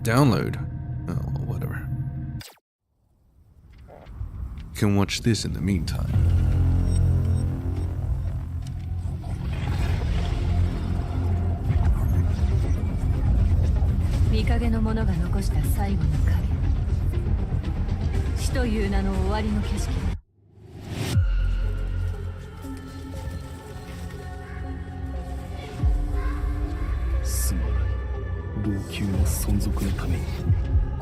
Download? Oh, well, whatever. You can watch this in the meantime. Mikageの者が残した最後の影。死という名の終わりの景色だ。すまない。老朽の存続のために、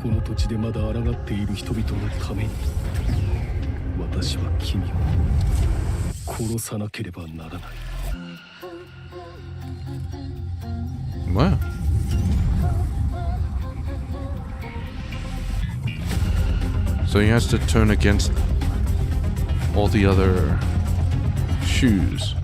この土地でまだ抗っている人々のために、私は君を殺さなければならない。Wow. So he has to turn against all the other shoes.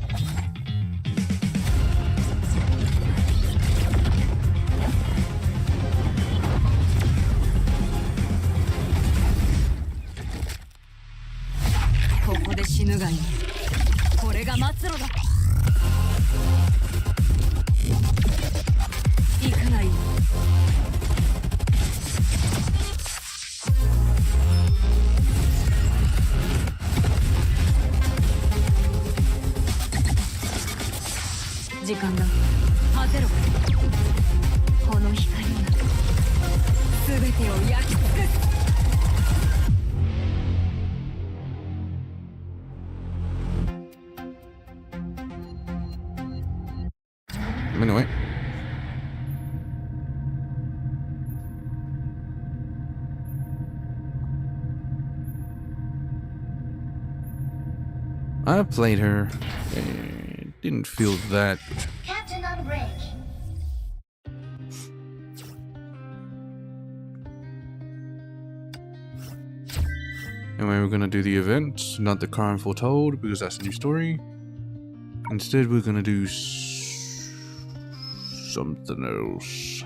Anyway. I played her. It didn't feel that good. Captain on bridge. Anyway, we're gonna do the event, not the crime foretold, because that's a new story. Instead, we're gonna do something else.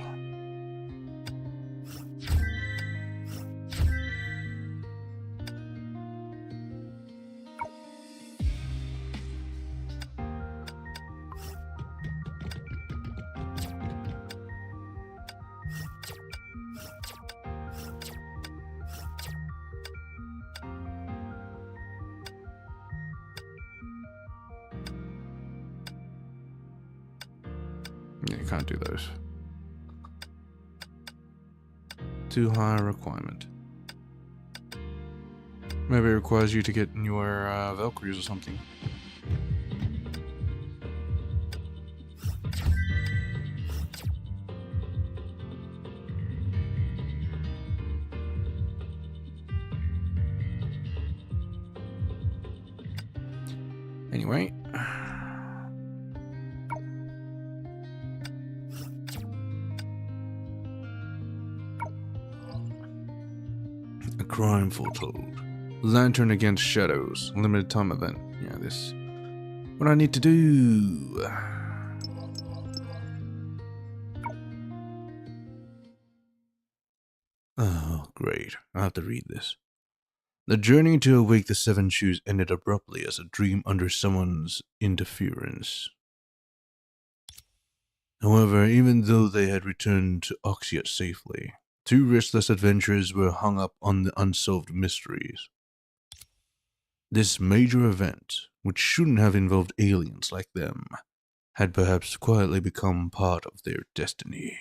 Yeah, you can't do those. Too high a requirement. Maybe it requires you to get newer Valkyries or something. Anyway. A crime foretold. Lantern against shadows. Limited time event. Yeah, this. What I need to do. Oh, great. I have to read this. The journey to awake the Seven Shoes ended abruptly as a dream under someone's interference. However, even though they had returned to Oxyat safely, two restless adventurers were hung up on the unsolved mysteries. This major event, which shouldn't have involved aliens like them, had perhaps quietly become part of their destiny.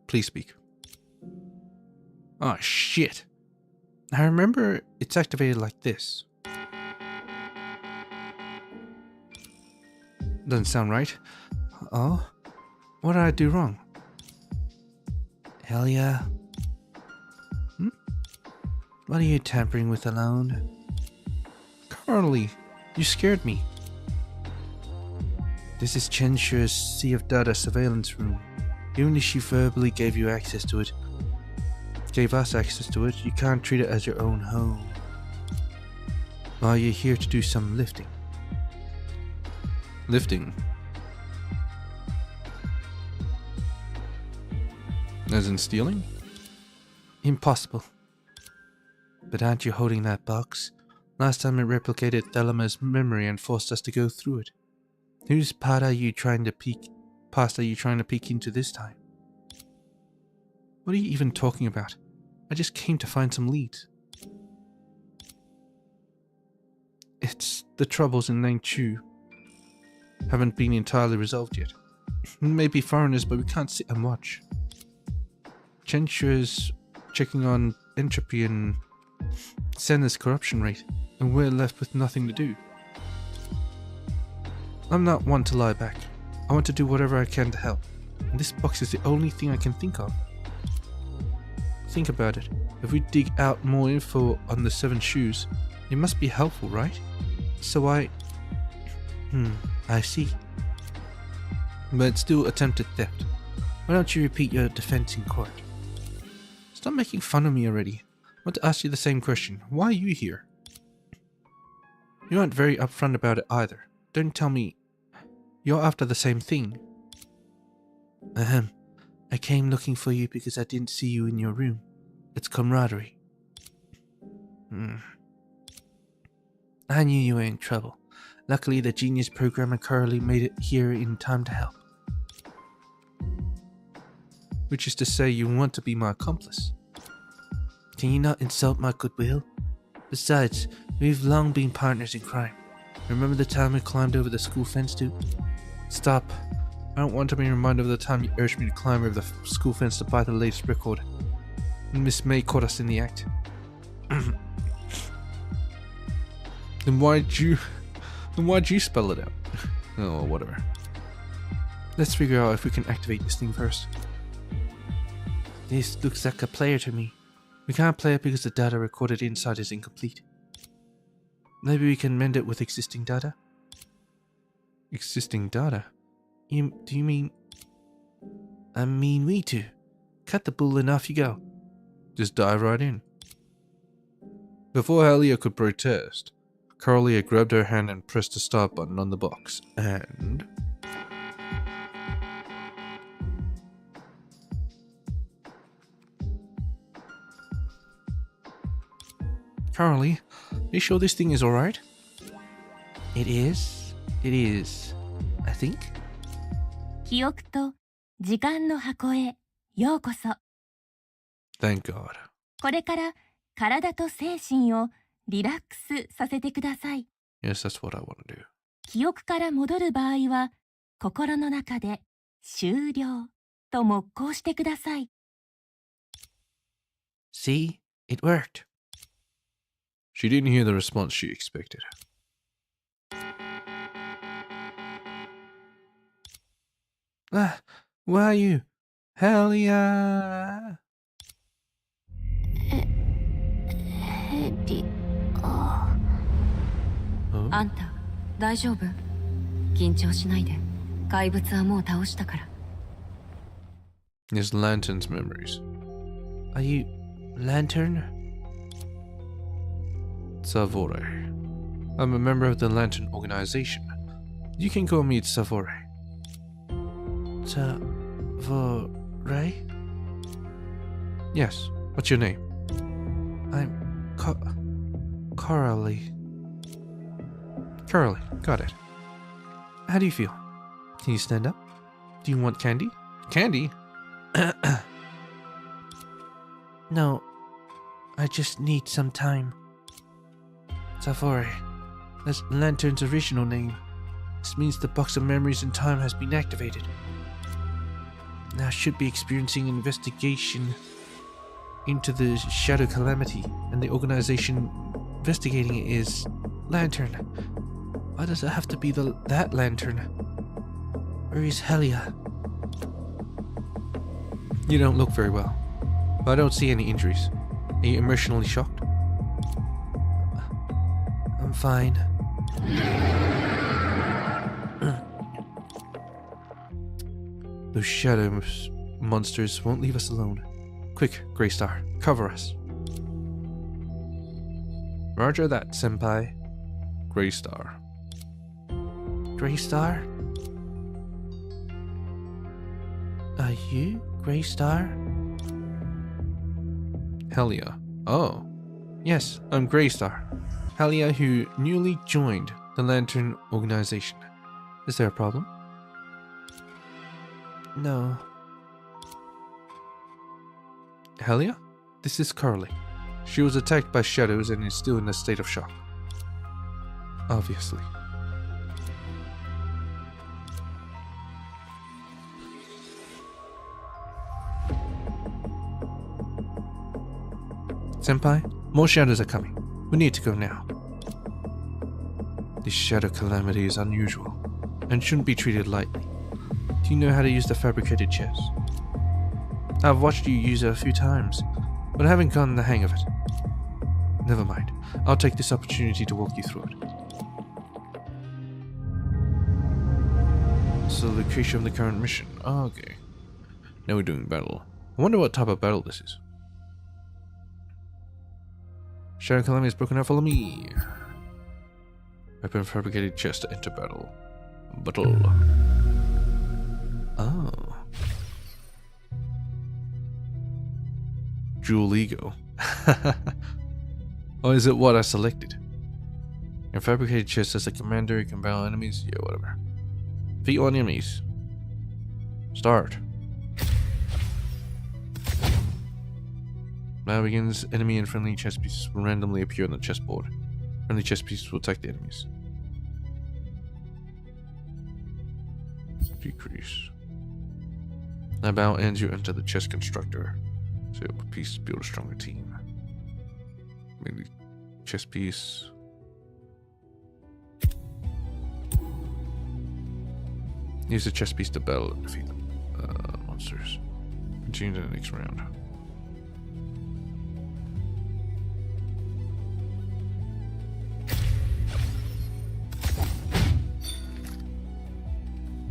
Please speak. Oh shit. I remember it's activated like this. Doesn't sound right. Oh? What did I do wrong? Hell yeah. What are you tampering with alone? Carly, you scared me. This is Chenshua's Sea of Data surveillance room. Even if she verbally gave us access to it, you can't treat it as your own home. Are you here to do some lifting? Lifting? As in stealing? Impossible. But aren't you holding that box? Last time it replicated Thelma's memory and forced us to go through it. Whose part are you trying to past are you trying to peek into this time? What are you even talking about? I just came to find some leads. It's the troubles in Nangchu. Haven't been entirely resolved yet. Maybe foreigners, but we can't sit and watch. Chenchua's checking on entropy and Senna's corruption rate, and we're left with nothing to do. I'm not one to lie back. I want to do whatever I can to help, and this box is the only thing I can think of. Think about it. If we dig out more info on the 7 shoes, it must be helpful, right? So I see. But it's still attempted theft. Why don't you repeat your defense in court? Stop making fun of me already. I want to ask you the same question. Why are you here? You aren't very upfront about it either. Don't tell me you're after the same thing. I came looking for you because I didn't see you in your room. It's camaraderie. I knew you were in trouble. Luckily, the genius programmer Carly made it here in time to help. Which is to say, you want to be my accomplice. Can you not insult my goodwill? Besides, we've long been partners in crime. Remember the time we climbed over the school fence too? Stop. I don't want to be reminded of the time you urged me to climb over the school fence to buy the latest record. Miss May caught us in the act. Then why'd you spell it out? Oh, whatever. Let's figure out if we can activate this thing first. This looks like a player to me. We can't play it because the data recorded inside is incomplete. Maybe we can mend it with existing data? Existing data? Do you mean... I mean we too. Cut the bull and off you go. Just dive right in. Before Helia could protest, Carlia grabbed her hand and pressed the start button on the box, and... Carly, you sure this thing is alright? It is. It is. I think. 記憶と時間の箱へようこそ。 Thank God. これから体と精神をリラックスさせてください。 Yes, that's what I want to do. 記憶から戻る場合は、心の中で終了と黙考してください。 See? It worked. She didn't hear the response she expected. Where are you? Hell yeah! あんた、大丈夫？緊張しないで。怪物はもう倒したから。 His Lantern's memories. Are you... Lantern? Savore. I'm a member of the Lantern organization. You can call me Savore. Savore? Yes. What's your name? I'm... Coralie. Coralie. Got it. How do you feel? Can you stand up? Do you want candy? Candy? No. I just need some time. Savore. That's Lantern's original name. This means the box of memories and time has been activated. Now I should be experiencing an investigation into the Shadow Calamity, and the organization investigating it is Lantern. Why does it have to be that Lantern? Where is Helia? You don't look very well. I don't see any injuries. Are you emotionally shocked? I'm fine. Those shadow monsters won't leave us alone. Quick, Greystar, cover us. Roger that, Senpai. Greystar. Greystar? Are you Greystar? Helia. Oh. Yes, I'm Greystar. Helia, who newly joined the Lantern organization. Is there a problem? No. Helia? This is Carly. She was attacked by shadows and is still in a state of shock. Obviously. Senpai, more shadows are coming. We need to go now. This shadow calamity is unusual and shouldn't be treated lightly. Do you know how to use the fabricated chest? I've watched you use it a few times, but I haven't gotten the hang of it. Never mind. I'll take this opportunity to walk you through it. So the location of the current mission. Oh, okay. Now we're doing battle. I wonder what type of battle this is. Shadow Calamity is broken out, follow me. Open fabricated chest to enter battle. Battle. Oh. Dual ego. Oh, is it what I selected? In fabricated chest as a commander, you can battle enemies. Yeah, whatever. Feet on enemies. Start. Battle begins. Enemy and friendly chess pieces will randomly appear on the chessboard. Friendly chess pieces will attack the enemies. Decrease. Now battle ends, you enter the chess constructor. So a piece build a stronger team. Maybe chess piece. Use the chess piece to battle and defeat monsters. Continue to the next round.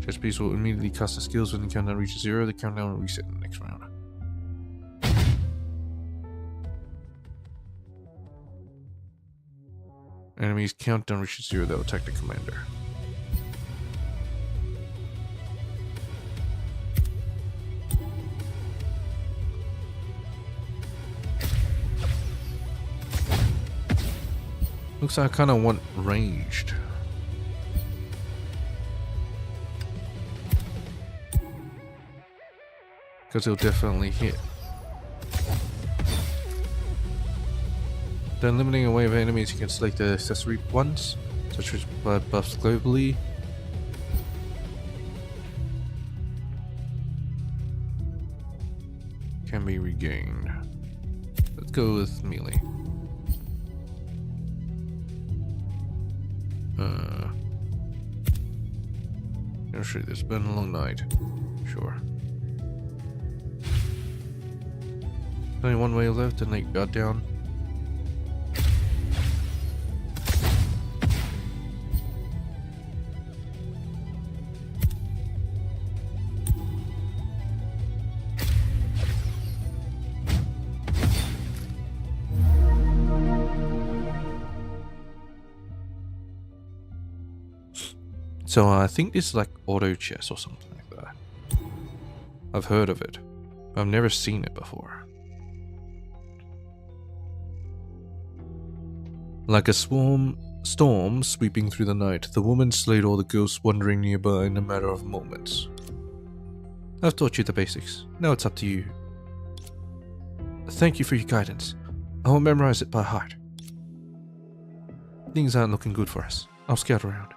Chess piece will immediately cast the skills when the countdown reaches 0. The countdown will reset in the next round. Enemies countdown reaches 0. They'll attack the commander. Looks like I kind of want ranged. Because he'll definitely hit. Then limiting a wave of enemies, you can select the accessory ones, such as buffs globally. Can be regained. Let's go with melee. Oh shit, it's been a long night. Sure. Only one way left and they got down. So I think this is like auto chess or something like that. I've heard of it. I've never seen it before. Like a storm sweeping through the night, the woman slayed all the ghosts wandering nearby in a matter of moments. I've taught you the basics. Now it's up to you. Thank you for your guidance. I will memorize it by heart. Things aren't looking good for us. I'll scout around.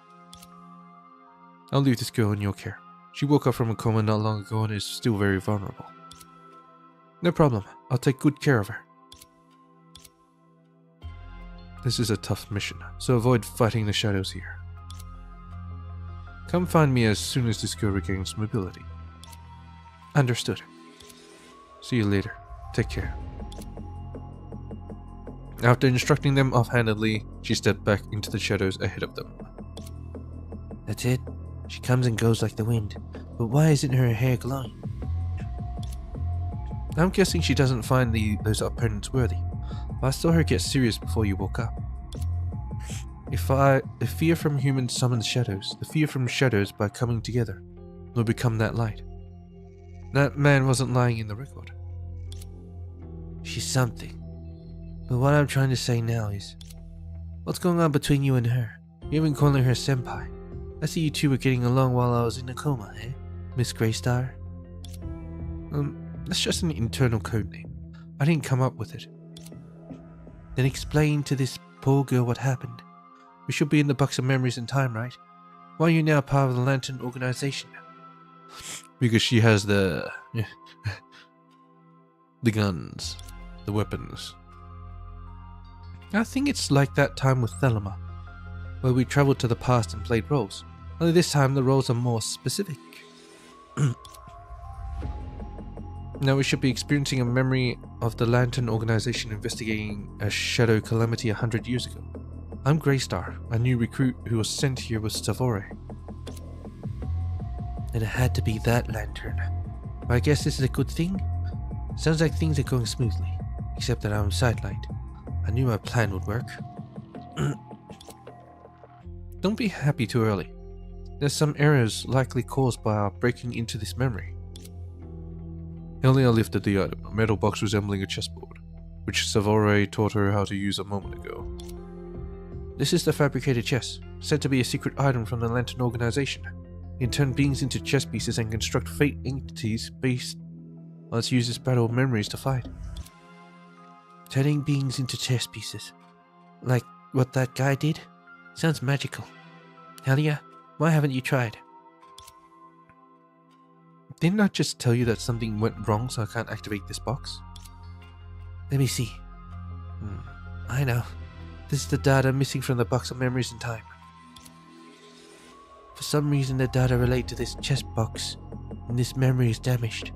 I'll leave this girl in your care. She woke up from a coma not long ago and is still very vulnerable. No problem. I'll take good care of her. This is a tough mission, so avoid fighting the shadows here. Come find me as soon as this girl regains mobility. Understood. See you later. Take care. After instructing them offhandedly, she stepped back into the shadows ahead of them. That's it? She comes and goes like the wind, but why isn't her hair glowing? I'm guessing she doesn't find those opponents worthy. I saw her get serious before you woke up. If fear from humans summons shadows, the fear from shadows by coming together will become that light. That man wasn't lying in the record. She's something. But what I'm trying to say now is, what's going on between you and her? You've been calling her senpai. I see you two were getting along while I was in a coma, eh? Miss Greystar? That's just an internal code name. I didn't come up with it. Then explain to this poor girl what happened. We should be in the box of memories in time, right? Why are you now part of the Lantern organization? Because she has the guns, the weapons. I think it's like that time with Thelema, where we traveled to the past and played roles. Only this time the roles are more specific. Now we should be experiencing a memory of the Lantern organization investigating a shadow calamity 100 years ago. I'm Greystar, a new recruit who was sent here with Stavore. And it had to be that Lantern. But I guess this is a good thing? Sounds like things are going smoothly, except that I'm sidelined. I knew my plan would work. Don't be happy too early. There's some errors likely caused by our breaking into this memory. Helia lifted the item, a metal box resembling a chessboard, which Stavore taught her how to use a moment ago. This is the fabricated chess, said to be a secret item from the Lantern organization. It can turn beings into chess pieces and construct fate entities based on its user's battle memories to fight. Turning beings into chess pieces. Like what that guy did? Sounds magical. Helia, why haven't you tried? Didn't I just tell you that something went wrong so I can't activate this box? Let me see. I know. This is the data missing from the box of memories in time. For some reason the data relate to this chess box, and this memory is damaged.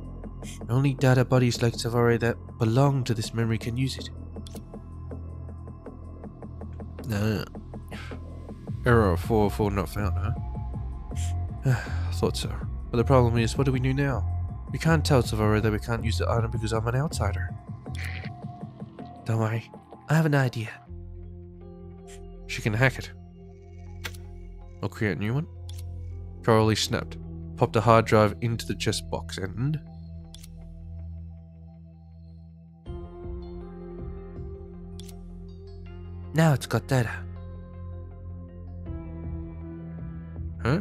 Only data bodies like Stavore that belong to this memory can use it. Error 404 not found, huh? Thought so. But the problem is, what do we do now? We can't tell Stavore that we can't use the item because I'm an outsider. Don't worry, I have an idea. She can hack it. I'll create a new one. Coralie snapped, popped a hard drive into the chest box and... Now it's got data. Huh?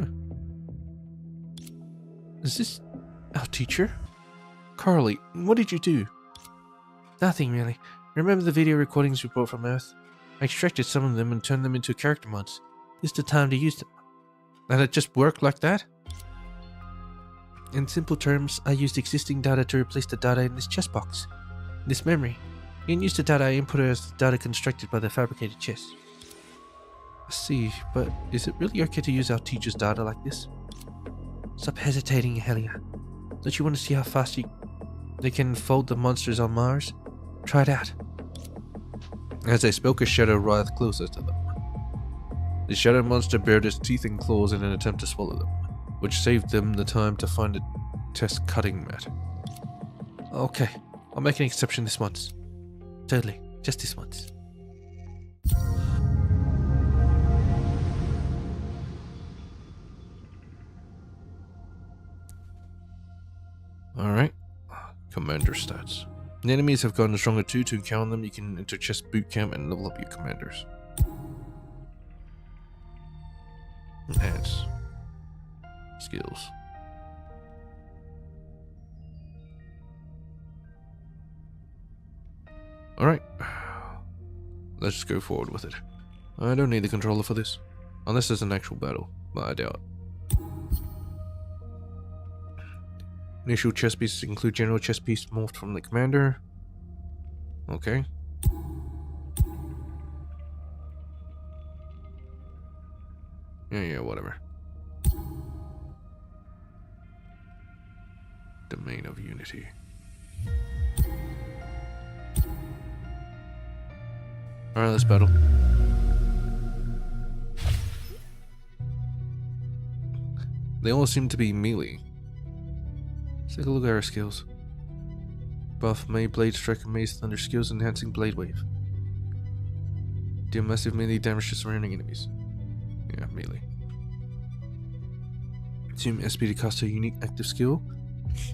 Is this our teacher? Coralie, what did you do? Nothing really. Remember the video recordings we brought from Earth? I extracted some of them and turned them into character mods. This is the time to use them. And it just worked like that? In simple terms, I used existing data to replace the data in this chess box. This memory. You can use the data I input as the data constructed by the fabricated chess. I see, but is it really okay to use our teacher's data like this? Stop hesitating, Helia. Don't you want to see how fast they can fold the monsters on Mars? Try it out. As they spoke, a shadow writhed closer to them. The shadow monster bared its teeth and claws in an attempt to swallow them, which saved them the time to find a test cutting mat. Okay, I'll make an exception this once. Totally, just this once. Alright, commander stats. The enemies have gotten stronger too. To encounter them, you can enter chess boot camp and level up your commanders. Enhance. Skills. Alright. Let's just go forward with it. I don't need the controller for this. Unless there's an actual battle, but I doubt. Initial chess pieces include general chess piece morphed from the commander. Okay. Yeah, whatever. Domain of Unity. Alright, let's battle. They all seem to be melee. Let's take a look at our skills. Buff, May, Blade, Strike, Maze, Thunder skills, enhancing Blade Wave. Deal massive melee damage to surrounding enemies. Yeah, melee. Assume SP to cast a unique active skill.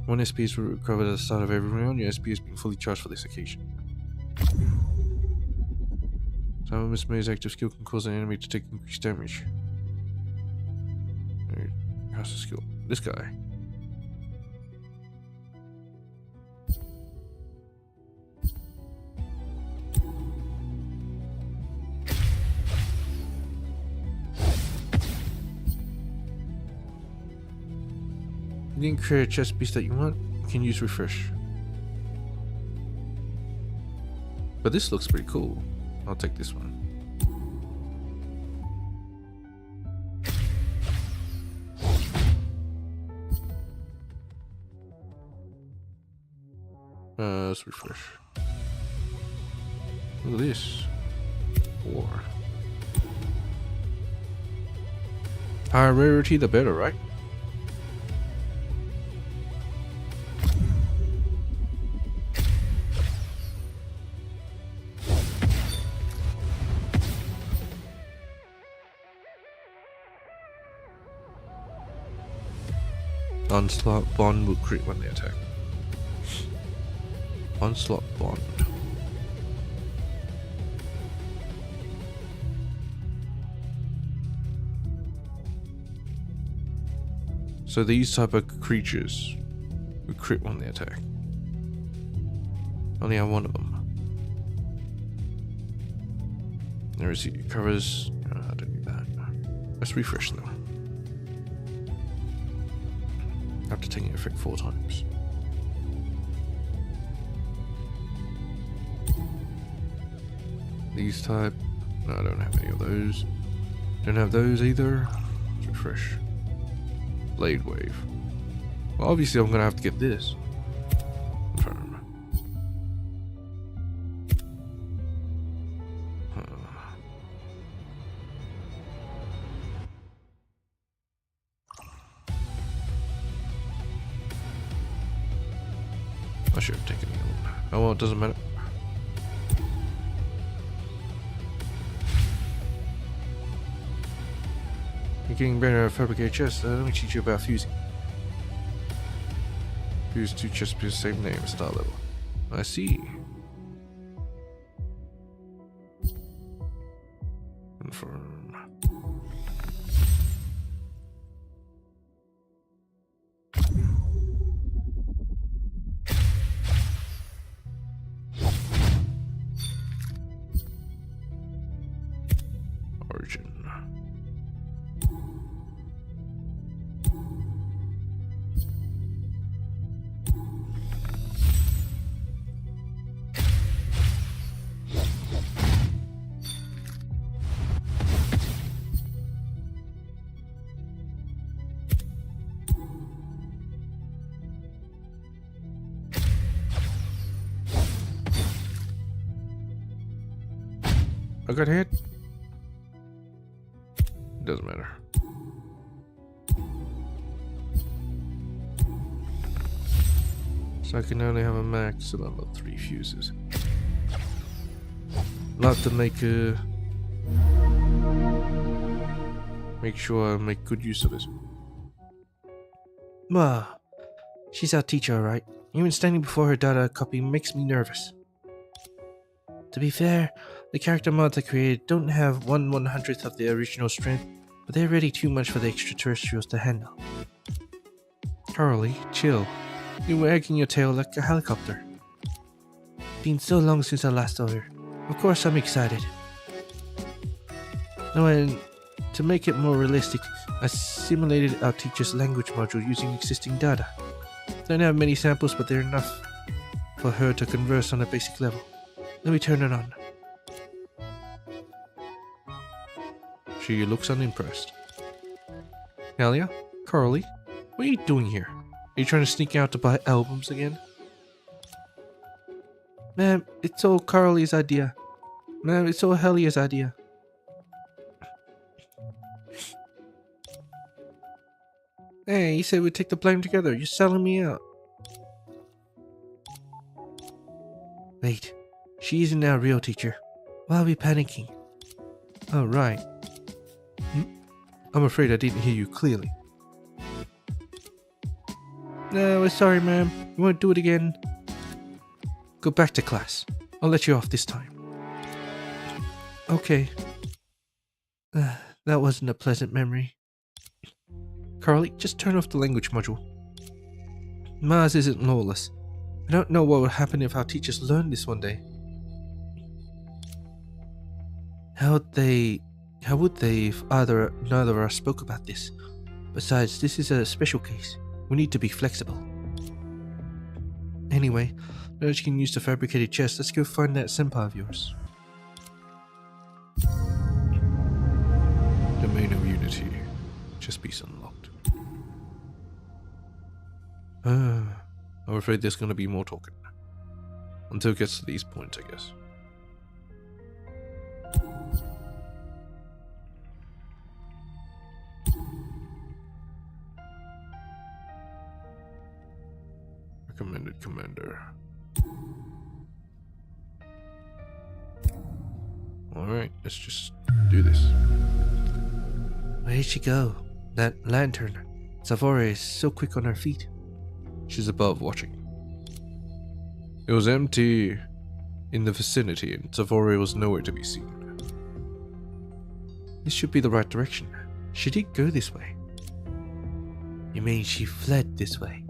1 SP is recovered at the start of every round. Your SP has been fully charged for this occasion. Time Miss May's active skill can cause an enemy to take increased damage. Cast a skill. This guy. You didn't create a chest piece that you want? You can use refresh. But this looks pretty cool. I'll take this one. Let's refresh. Look at this. 4. Higher rarity, the better, right? Onslaught Bond will crit when they attack. Onslaught Bond. So these type of creatures will crit when they attack. Only have one of them. There is it covers. I don't need that. Let's refresh though. After taking effect 4 times. These type. No, I don't have any of those. Don't have those either. Let's refresh. Blade Wave. Well, obviously I'm gonna have to get this. Confirm. I should have taken the other one. Oh well, it doesn't matter. You're getting better at fabricating chests. Let me teach you about fusing. Fuse 2 chests with the same name, star level. I see. Confirm. Origin. I got hit. Doesn't matter. So I can only have a maximum of 3 fuses. Not to make sure I make good use of this. Ma, she's our teacher, alright. Even standing before her data copy makes me nervous. To be fair, the character mods I created don't have 1/100th of the original strength, but they're already too much for the extraterrestrials to handle. Carly, chill. You're wagging your tail like a helicopter. Been so long since I last saw her. Of course I'm excited. Oh, and to make it more realistic, I simulated our teacher's language module using existing data. Don't have many samples, but they're enough for her to converse on a basic level. Let me turn it on. She looks unimpressed. Alia? Carly? What are you doing here? Are you trying to sneak out to buy albums again? Ma'am, it's all Carly's idea. Ma'am, it's all Helia's idea. Hey, you said we'd take the blame together. You're selling me out. Wait, she isn't our real teacher. Why are we panicking? Oh, right. I'm afraid I didn't hear you clearly. No, we're sorry, ma'am. We won't do it again. Go back to class. I'll let you off this time. Okay. That wasn't a pleasant memory. Carly, just turn off the language module. Mars isn't lawless. I don't know what would happen if our teachers learned this one day. How would they if neither of us spoke about this? Besides, this is a special case. We need to be flexible. Anyway, now that you can use the fabricated chest, let's go find that senpai of yours. Domain of Unity. Chest piece unlocked. I'm afraid there's gonna be more talking. Until it gets to these points, I guess. Recommended commander. Alright, let's just do this. Where'd she go? That lantern. Savore is so quick on her feet. She's above watching. It was empty in the vicinity and Savore was nowhere to be seen. This should be the right direction. She did go this way. You mean she fled this way?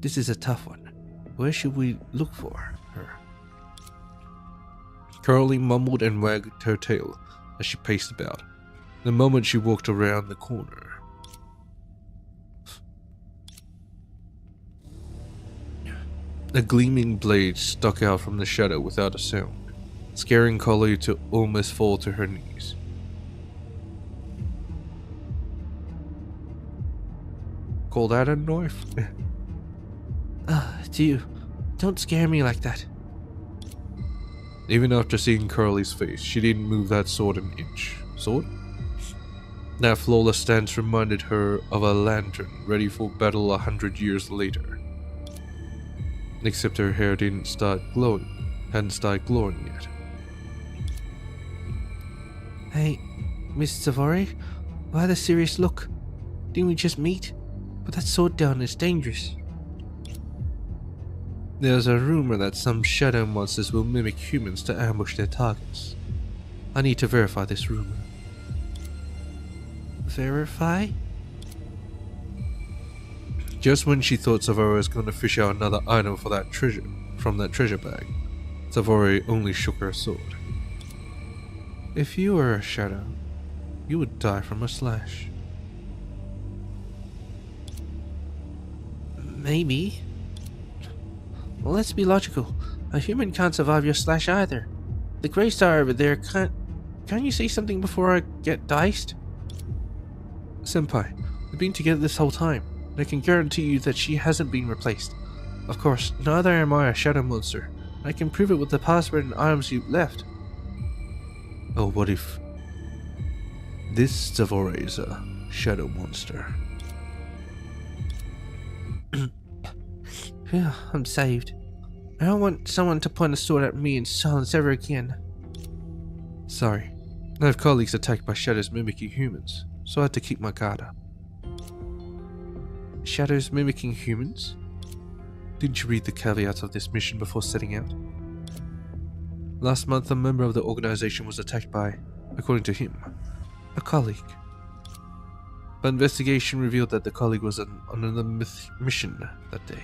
This is a tough one. Where should we look for her? Curly mumbled and wagged her tail as she paced about. The moment she walked around the corner, a gleaming blade stuck out from the shadow without a sound, scaring Curly to almost fall to her knees. Call that a knife? You. Don't scare me like that. Even after seeing Curly's face, she didn't move that sword an inch. Sword? That flawless stance reminded her of a lantern ready for battle 100 years later. Except her hair hadn't started glowing yet. Hey, Miss Savore, why the serious look? Didn't we just meet? Put that sword down, it's dangerous. There's a rumor that some shadow monsters will mimic humans to ambush their targets. I need to verify this rumor. Verify? Just when she thought Savore was going to fish out another item for that treasure from that treasure bag, Savore only shook her sword. If you were a shadow, you would die from a slash. Maybe. Well, let's be logical. A human can't survive your slash either. The Grey Star over there can't you say something before I get diced? Senpai, we've been together this whole time, and I can guarantee you that she hasn't been replaced. Of course, neither am I a shadow monster. I can prove it with the password and items you left. Oh, what if this Savore is a shadow monster? Phew, I'm saved. I don't want someone to point a sword at me in silence ever again. Sorry, I have colleagues attacked by shadows mimicking humans, so I had to keep my guard up. Shadows mimicking humans? Didn't you read the caveats of this mission before setting out? Last month, a member of the organization was attacked by, according to him, a colleague. But investigation revealed that the colleague was on another mission that day,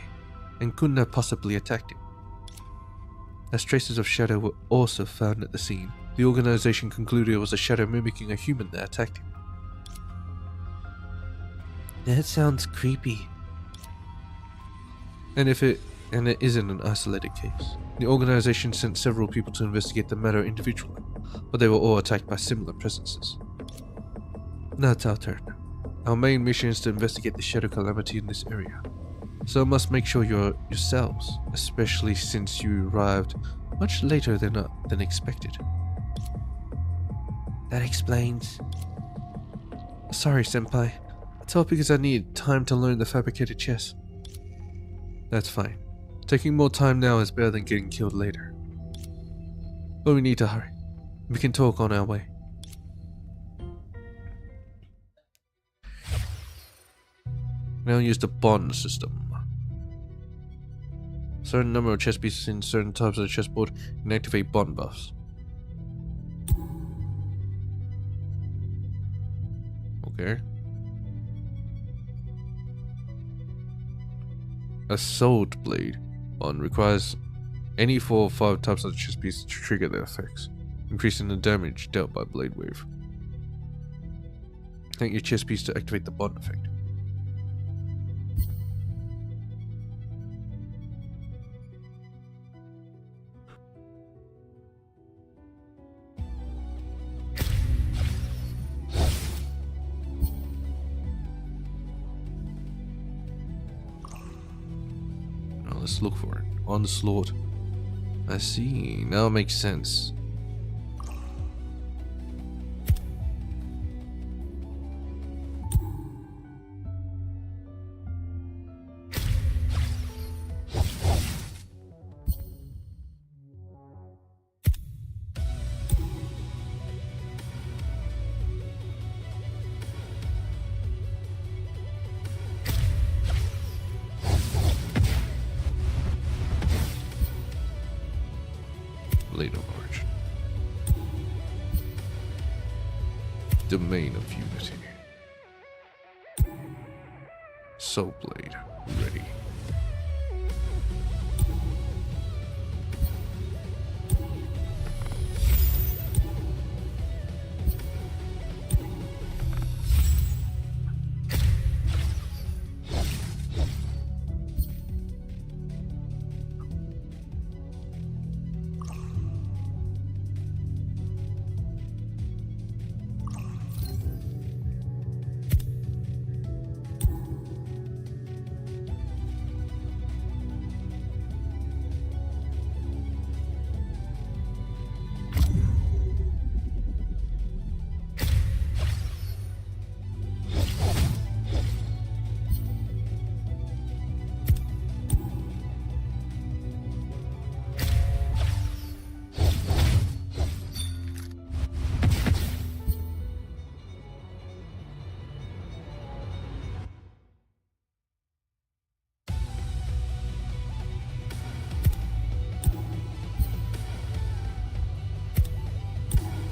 and couldn't have possibly attacked him. As traces of shadow were also found at the scene, the organization concluded it was a shadow mimicking a human that attacked him. That sounds creepy. And it isn't an isolated case. The organization sent several people to investigate the matter individually, but they were all attacked by similar presences. Now it's our turn. Our main mission is to investigate the shadow calamity in this area, so must make sure you're yourselves, especially since you arrived much later than expected. That explains. Sorry, Senpai. It's all because I need time to learn the fabricated chess. That's fine. Taking more time now is better than getting killed later. But we need to hurry. We can talk on our way. Now use the bond system. Certain number of chess pieces in certain types of the chessboard can activate bond buffs. Okay. A Souled Blade bond requires any 4 or 5 types of the chess piece to trigger their effects, increasing the damage dealt by Blade Wave. Take your chess piece to activate the bond effect. Let's look for it. Onslaught. I see. Now it makes sense. Later origin. Domain of Unity. Soul Blade ready.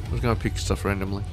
I was gonna pick stuff randomly.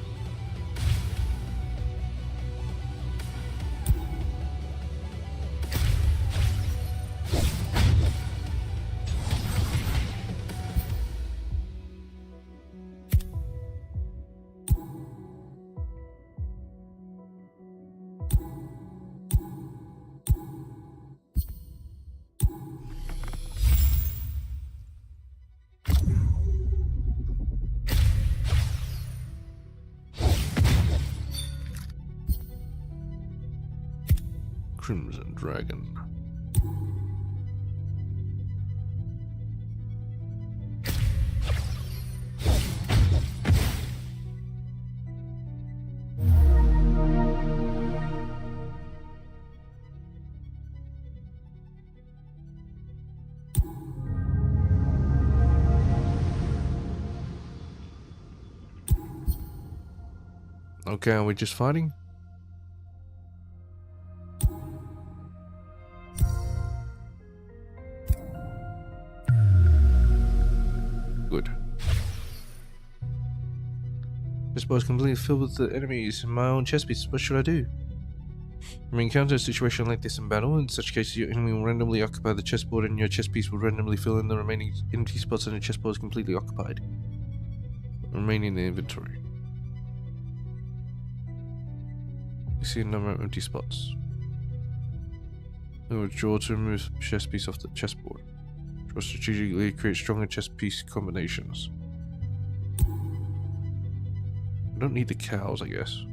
Crimson Dragon. Okay, are we just fighting? Good. This board is completely filled with the enemies in my own chess piece. What should I do? When we encounter a situation like this in battle, in such cases your enemy will randomly occupy the chessboard and your chess piece will randomly fill in the remaining empty spots and the chessboard is completely occupied. Remaining in the inventory. You see a number of empty spots. We will draw to remove chess piece off the chessboard. Draw strategically create stronger chess piece combinations. I don't need the cows, I guess.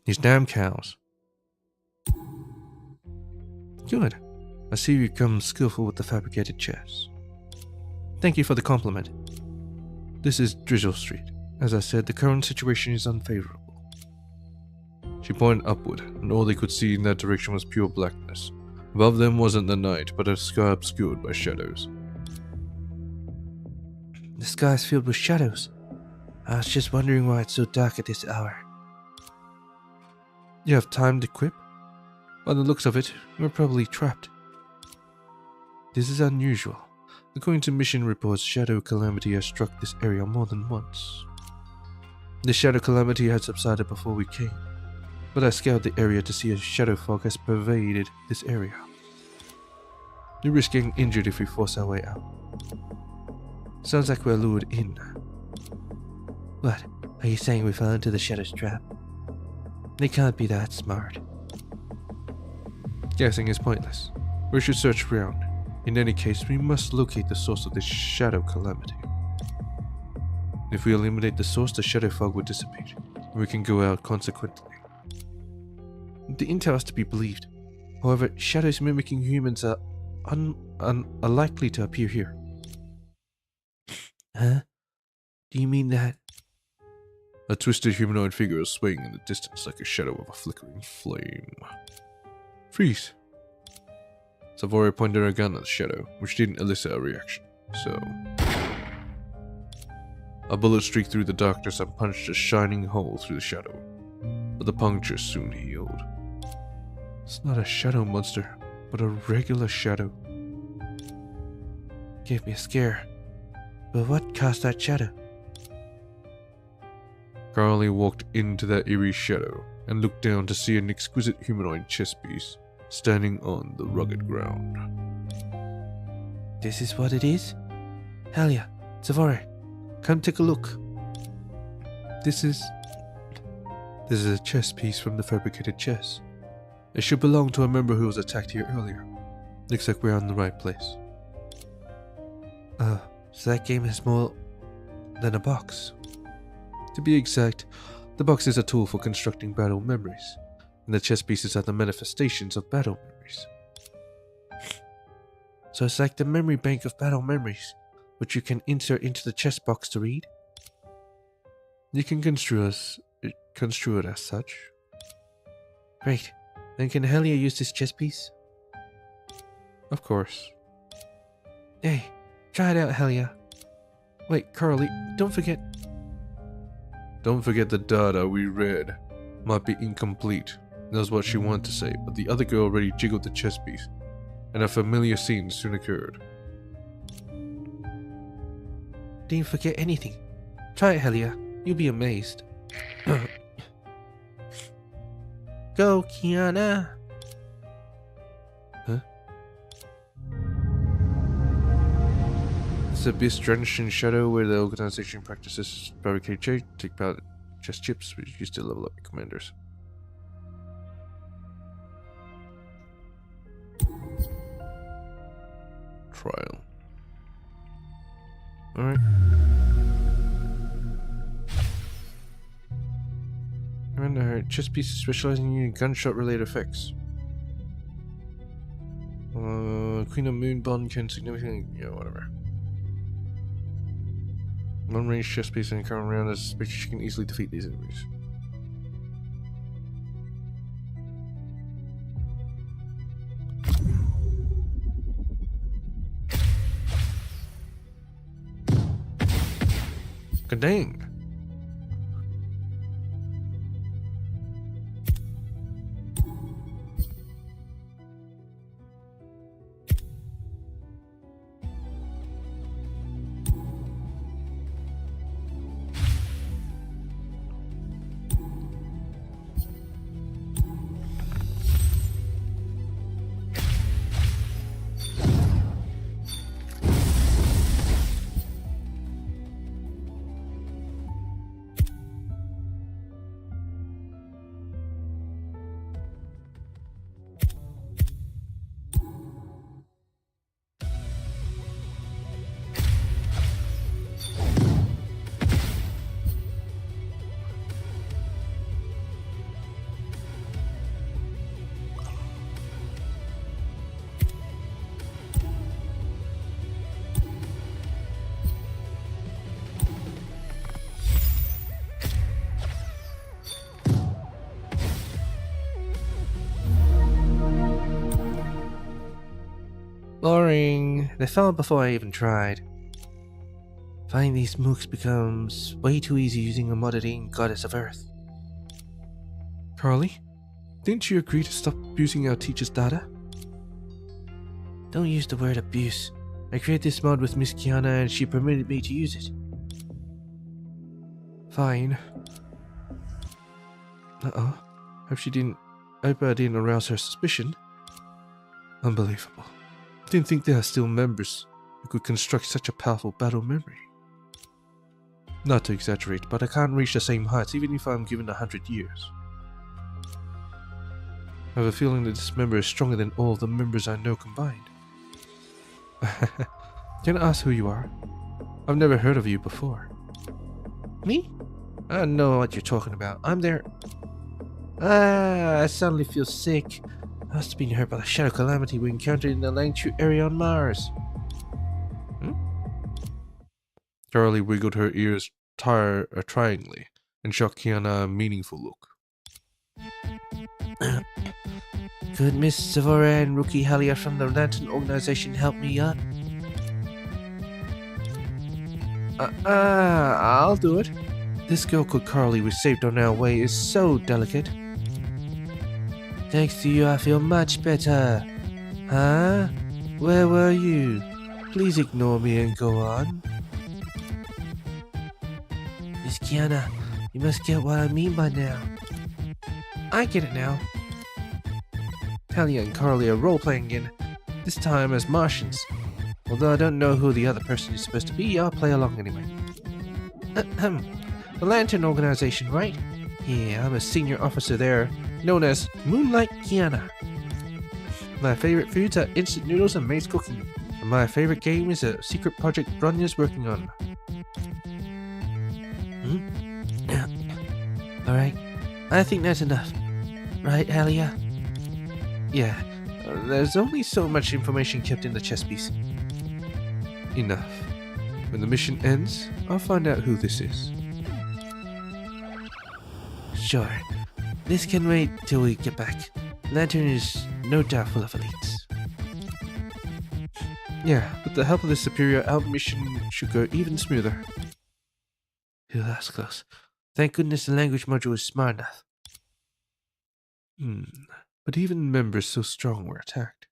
These damn cows. Good. I see you come skillful with the fabricated chest. Thank you for the compliment. This is Drizzle Street. As I said, the current situation is unfavorable. She pointed upward, and all they could see in that direction was pure blackness. Above them wasn't the night, but a sky obscured by shadows. The sky is filled with shadows. I was just wondering why it's so dark at this hour. You have time to equip? By the looks of it, we're probably trapped. This is unusual. According to mission reports, Shadow Calamity has struck this area more than once. The Shadow Calamity had subsided before we came, but I scoured the area to see a shadow fog has pervaded this area. We risk getting injured if we force our way out. Sounds like we're lured in. What? Are you saying we fell into the Shadow's trap? They can't be that smart. Guessing is pointless. We should search around. In any case, we must locate the source of this Shadow Calamity. If we eliminate the source, the shadow fog will dissipate, and we can go out consequently. The intel has to be believed. However, shadows mimicking humans are unlikely to appear here. Huh? Do you mean that? A twisted humanoid figure is swaying in the distance like a shadow of a flickering flame. Freeze! Savory pointed her gun at the shadow, which didn't elicit a reaction, so... A bullet streaked through the darkness and punched a shining hole through the shadow, but the puncture soon healed. It's not a shadow monster, but a regular shadow. Gave me a scare. But what caused that shadow? Carly walked into that eerie shadow and looked down to see an exquisite humanoid chess piece standing on the rugged ground. This is what it is? Hell yeah, Savory, come take a look. This is a chess piece from the fabricated chess. It should belong to a member who was attacked here earlier. Looks like we're in the right place. So that game is more than a box. To be exact, the box is a tool for constructing battle memories, and the chess pieces are the manifestations of battle memories. So it's like the memory bank of battle memories, which you can insert into the chess box to read? You can construe it as such. Great. Then can Helia use this chess piece? Of course. Hey, try it out, Helia. Wait, Carly, don't forget... Don't forget the data we read might be incomplete. That's what she wanted to say, but the other girl already jiggled the chess piece, and a familiar scene soon occurred. Didn't forget anything. Try it, Helia. You'll be amazed. Go, Kiana! Huh? It's a abyss-drenched in shadow where the organization practices fabricate take out chess chips, which used to level up your commanders. Trial. Alright. And her chess pieces specializing in gunshot-related effects. Queen of Moon Bond can significantly... yeah, whatever. One range chess piece in the current round is suspected she can easily defeat these enemies. God dang! Boring. They fell before I even tried. Finding these mooks becomes way too easy using a modded goddess of Earth. Carly, didn't you agree to stop abusing our teacher's data? Don't use the word abuse. I created this mod with Miss Kiana and she permitted me to use it. Fine. Hope I didn't arouse her suspicion. Unbelievable. Didn't think there are still members who could construct such a powerful battle memory. Not to exaggerate, but I can't reach the same heights even if I'm given 100 years. I have a feeling that this member is stronger than all of the members I know combined. Can I ask who you are? I've never heard of you before. Me? I don't know what you're talking about. I'm there. I suddenly feel sick. I must have been hurt by the shadow calamity we encountered in the Langchu area on Mars. Carly wiggled her ears tryingly and shot Kiana a meaningful look. Could Miss Savora and Rookie Halia from the Lantern organization help me up? I'll do it. This girl called Carly we saved on our way is so delicate. Thanks to you, I feel much better. Huh? Where were you? Please ignore me and go on. Miss Kiana, you must get what I mean by now. I get it now. Talia and Carly are role-playing again, this time as Martians. Although I don't know who the other person is supposed to be, I'll play along anyway. The Lantern Organization, right? Yeah, I'm a senior officer there, known as Moonlight Kiana. My favorite foods are instant noodles and maze cooking, and my favorite game is a secret project Bronya's working on. Alright, I think that's enough. Right, Halia? Yeah, there's only so much information kept in the chess piece. Enough. When the mission ends, I'll find out who this is. Sure. This can wait till we get back. Lantern is no doubt full of elites. Yeah, with the help of the superior, our mission should go even smoother. Phew, that's close. Thank goodness the language module is smart enough. But even members so strong were attacked.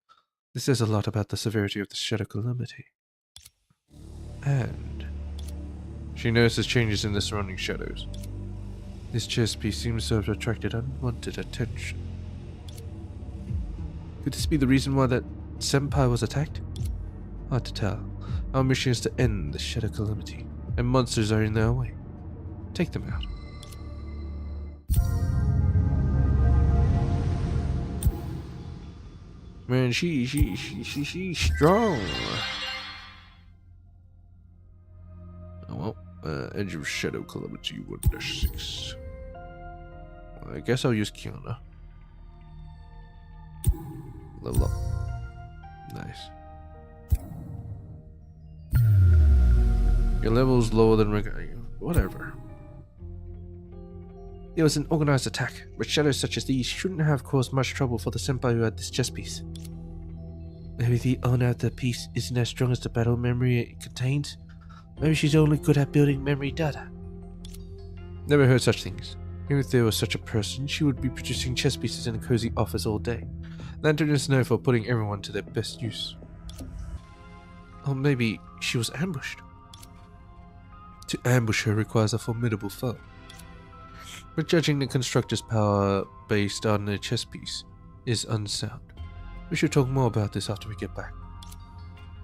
This says a lot about the severity of the shadow calamity. And she notices changes in the surrounding shadows. This chess piece seems to have attracted unwanted attention. Could this be the reason why that senpai was attacked? Hard to tell. Our mission is to end the shadow calamity, and monsters are in their way. Take them out. Man, she's strong. Oh well, Edge of Shadow Calamity 1-6. I guess I'll use Kiana. Level up. Nice. Your level's lower than regular. Whatever. There was an organized attack, but shadows such as these shouldn't have caused much trouble for the senpai who had this chess piece. Maybe the owner of the piece isn't as strong as the battle memory it contains. Maybe she's only good at building memory data. Never heard such things. Even if there was such a person, she would be producing chess pieces in a cozy office all day. Lantern is known for putting everyone to their best use. Or maybe she was ambushed. To ambush her requires a formidable foe. But judging the constructor's power based on the chess piece is unsound. We should talk more about this after we get back.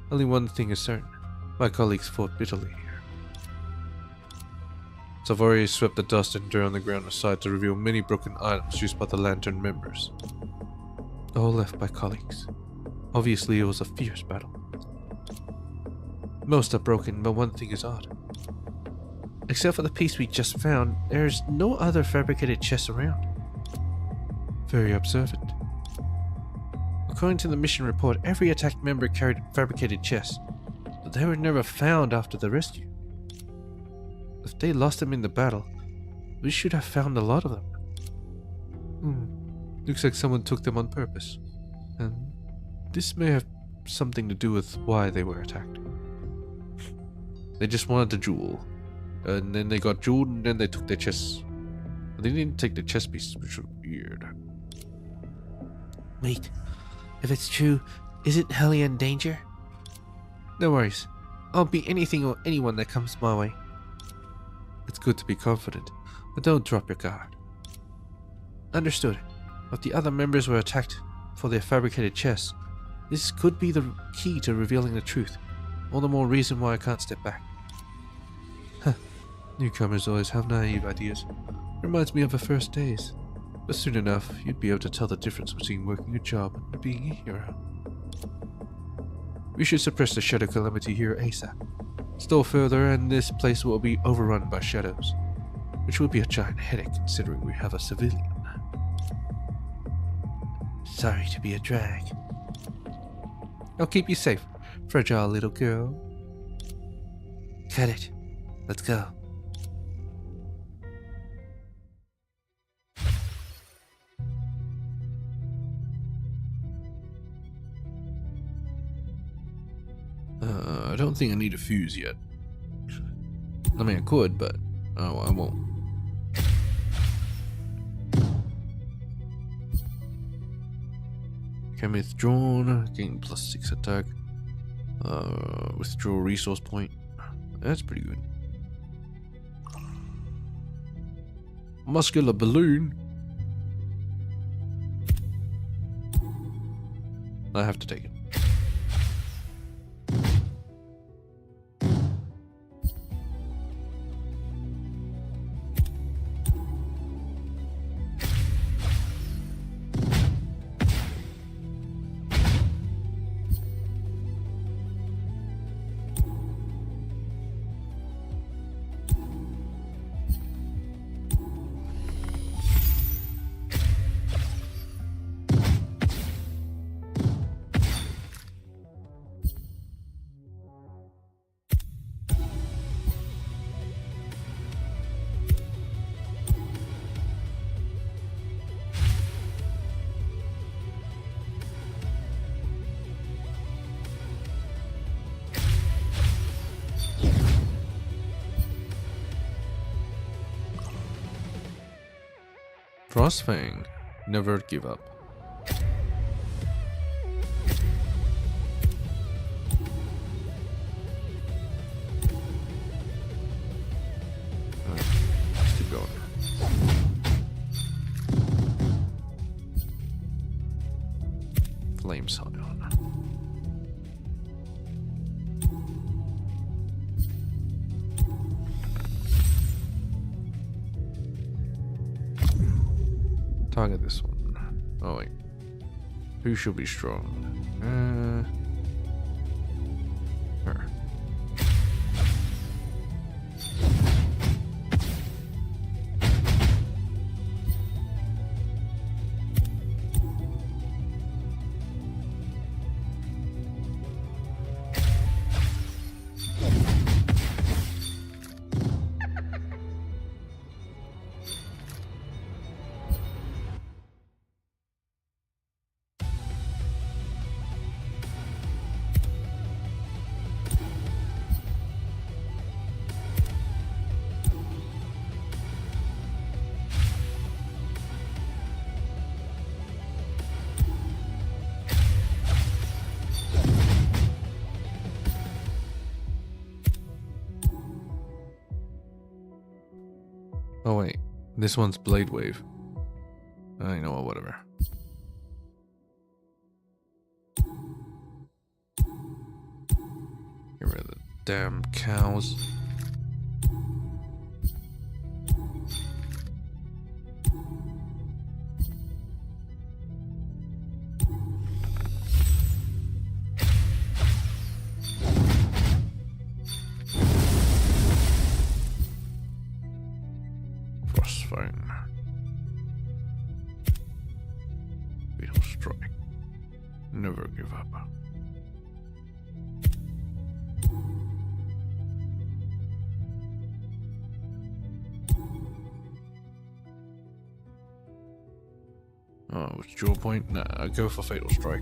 Only one thing is certain. My colleagues fought bitterly here. Savori swept the dust and dirt on the ground aside to reveal many broken items used by the Lantern members. All left by colleagues. Obviously it was a fierce battle. Most are broken, but one thing is odd. Except for the piece we just found, there's no other fabricated chests around. Very observant. According to the mission report, every attacked member carried fabricated chests, but they were never found after the rescue. If they lost them in the battle, we should have found a lot of them. Looks like someone took them on purpose. And this may have something to do with why they were attacked. They just wanted the jewel. And then they got jeweled and then they took their chests. But they didn't take the chest pieces, which was weird. Wait, if it's true, is it Hellia in danger? No worries. I'll beat anything or anyone that comes my way. It's good to be confident, but don't drop your guard. Understood. If the other members were attacked for their fabricated chests, this could be the key to revealing the truth. All the more reason why I can't step back. Huh. Newcomers always have naive ideas. Reminds me of the first days. But soon enough, you'd be able to tell the difference between working a job and being a hero. We should suppress the shadow calamity here ASAP. Still further, and this place will be overrun by shadows, which will be a giant headache considering we have a civilian. Sorry to be a drag. I'll keep you safe, fragile little girl. Cut it. Let's go. I don't think I need a fuse yet. I mean, I could, but I won't. Okay, withdrawn, gain +6 attack. Withdraw resource point. That's pretty good. Muscular balloon. I have to take it. Frostfang, never give up. Alright, let's keep going. Flame Scion. Target this one. Oh wait. Who should be strong? Her. Oh wait, this one's Blade Wave. I know, whatever. Get rid of the damn cows. Frostfang. Fatal Strike. Never give up. Oh, withdraw point? Nah, I'll go for Fatal Strike.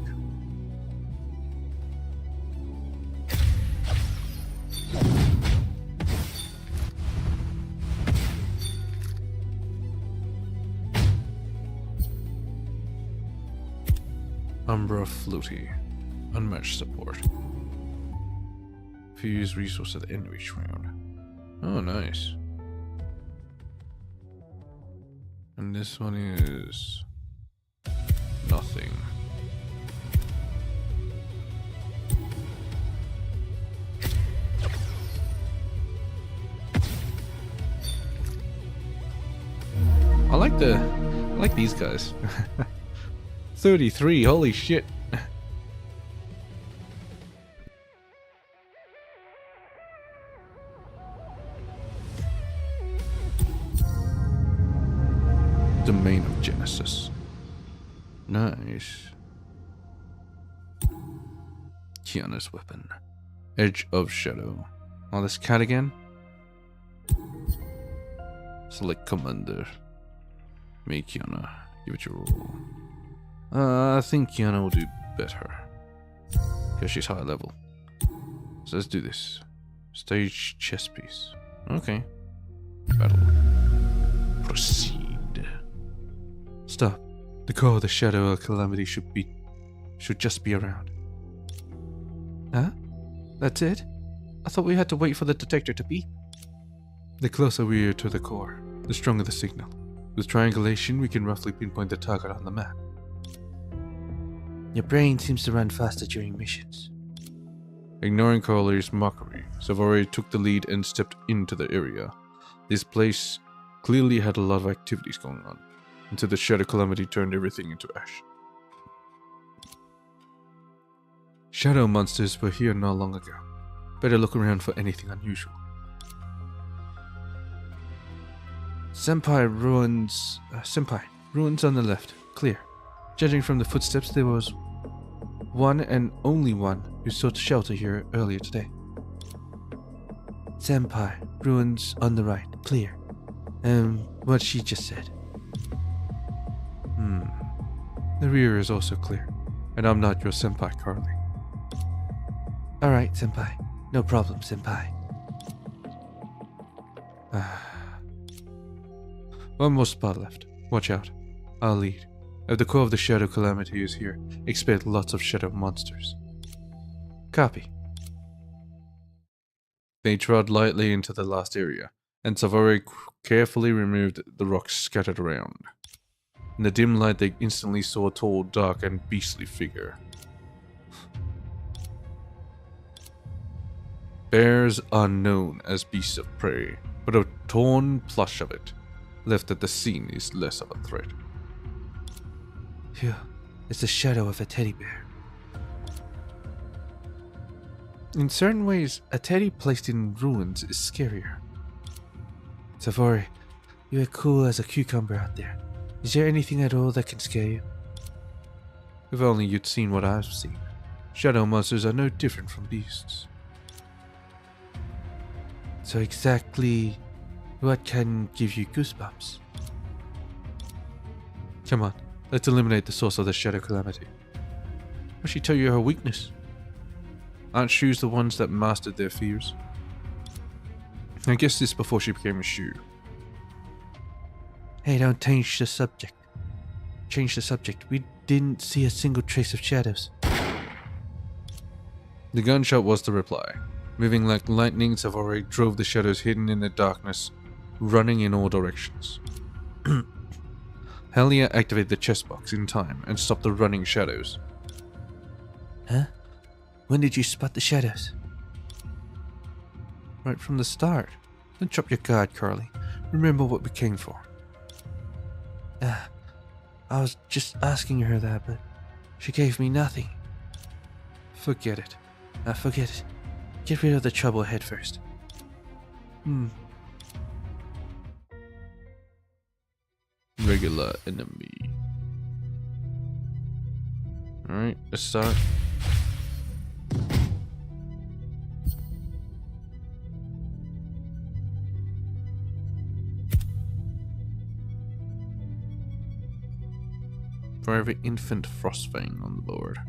floaty. Unmatched support. Fuse resource at the end of each round. Oh, nice. And this one is nothing. I like these guys. 33, holy shit. Domain of Genesis. Nice. Kiana's weapon. Edge of Shadow. Oh, this cat again? Select commander. Make Kiana. Give it your roll. I think Kiana will do better. Because she's high level. So let's do this. Stage chess piece. Okay. Battle. Proceed. Stop. The core of the Shadow of Calamity should just be around. Huh? That's it? I thought we had to wait for the detector to beep. The closer we are to the core, the stronger the signal. With triangulation, we can roughly pinpoint the target on the map. Your brain seems to run faster during missions. Ignoring Carly's mockery, Savaori took the lead and stepped into the area. This place clearly had a lot of activities going on, until the Shadow Calamity turned everything into ash. Shadow monsters were here not long ago. Better look around for anything unusual. Senpai, ruins on the left. Clear. Judging from the footsteps, there was one and only one who sought shelter here earlier today. Senpai, ruins on the right. Clear. What she just said. The rear is also clear, and I'm not your senpai, Carly. Alright, senpai. No problem, senpai. One more spot left. Watch out. I'll lead. If the core of the Shadow Calamity is here, expect lots of shadow monsters. Copy. They trod lightly into the last area, and Savaori carefully removed the rocks scattered around. In the dim light, they instantly saw a tall, dark, and beastly figure. Bears are known as beasts of prey, but a torn plush of it, left at the scene, is less of a threat. Phew, it's the shadow of a teddy bear. In certain ways, a teddy placed in ruins is scarier. Savaori, you are cool as a cucumber out there. Is there anything at all that can scare you? If only you'd seen what I've seen. Shadow monsters are no different from beasts. So exactly what can give you goosebumps? Come on, let's eliminate the source of the Shadow Calamity. Why'd she tell you her weakness? Aren't shoes the ones that mastered their fears? I guess this before she became a shoe. Hey, don't change the subject. Change the subject. We didn't see a single trace of shadows. The gunshot was the reply. Moving like lightning, Savaori drove the shadows hidden in the darkness, running in all directions. Helia activated the chest box in time and stopped the running shadows. Huh? When did you spot the shadows? Right from the start. Don't drop your guard, Carly. Remember what we came for. I was just asking her that, but she gave me nothing. Forget it. Forget it. Get rid of the trouble ahead first. Regular enemy. Alright, let's start. For every infant Frostfang on the board.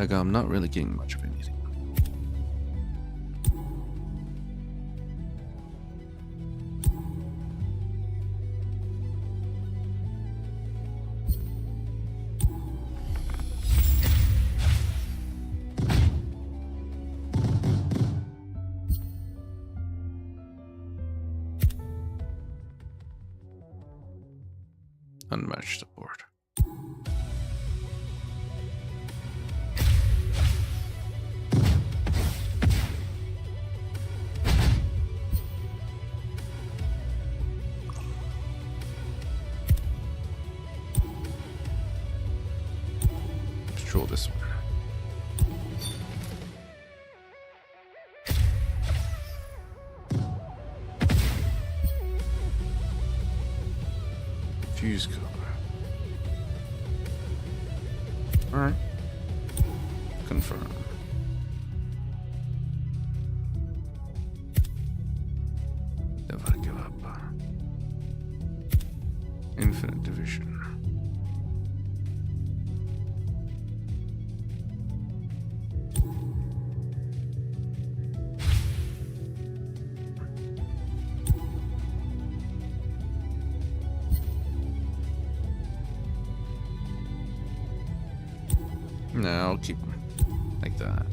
Like, I'm not really getting much of anything. Unmatched support. Control this one. Fuse cover. Alright. Confirm. Never give up. Infinite division. No, I'll keep them like that.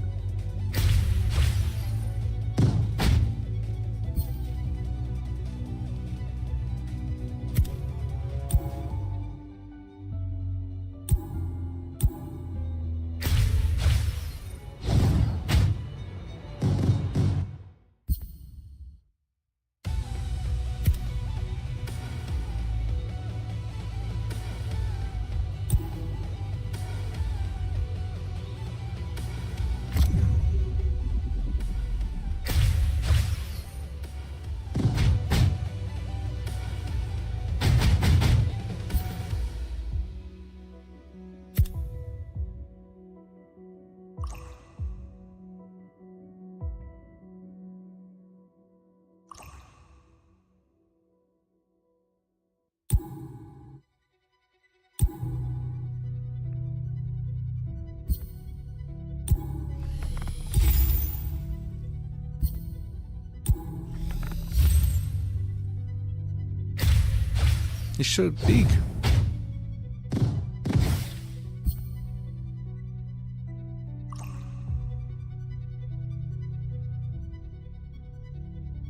It's so big.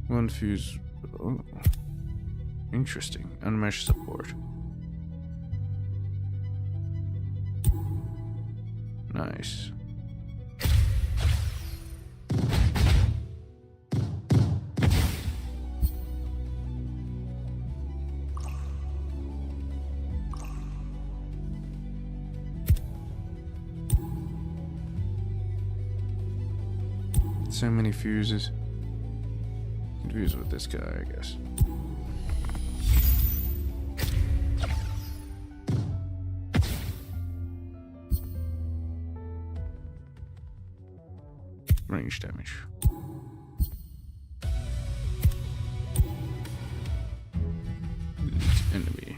One fuse. Oh. Interesting. Unmatched support. Nice. So many fuses. Confused with this guy, I guess. Range damage. Enemy.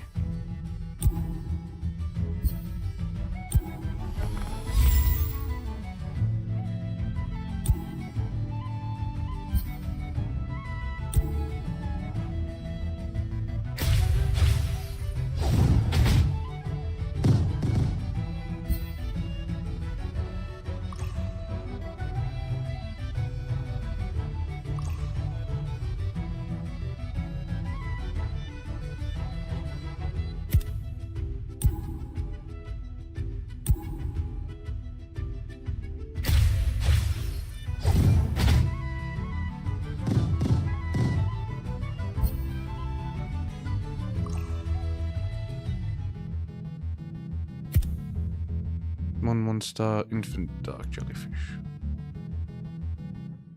One star infant dark jellyfish.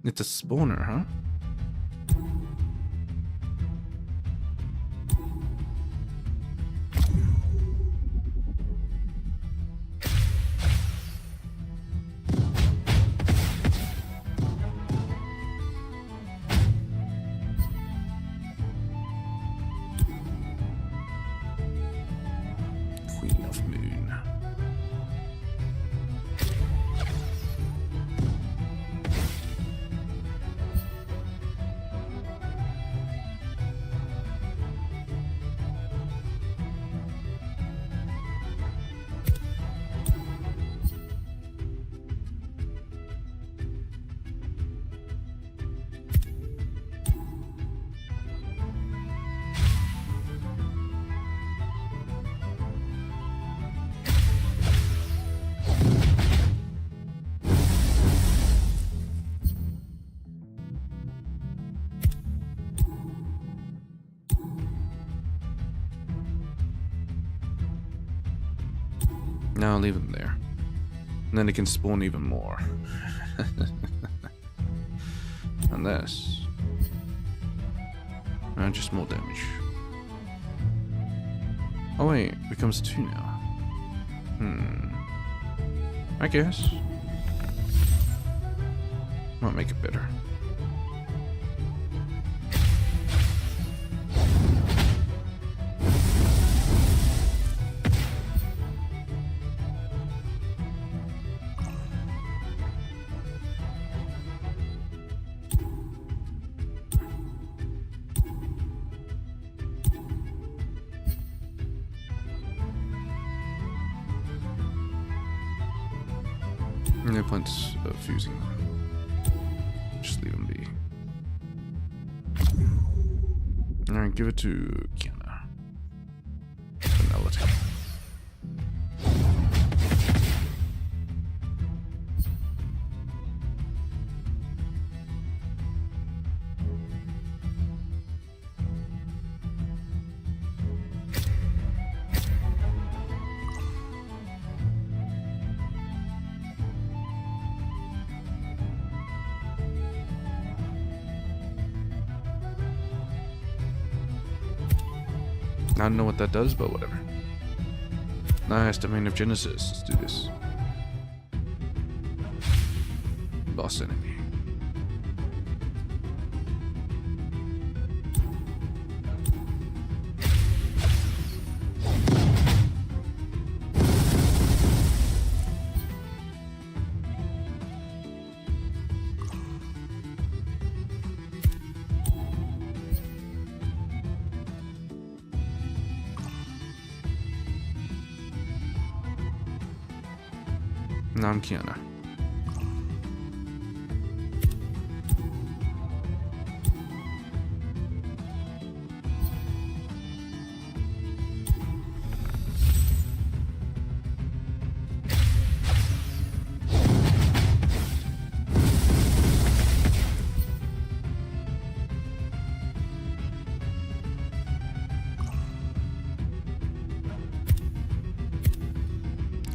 It's a spawner, huh? Queen of Moon. Now I'll leave them there. And then it can spawn even more. Unless... just more damage. Oh wait, it becomes 2 now. I guess. Might make it better. No point of fusing them. Just leave them be. Alright, give it to Kiana. Finality. I don't know what that does, but whatever. Nice domain of Genesis. Let's do this. Boss enemy. Now I'm Kiana.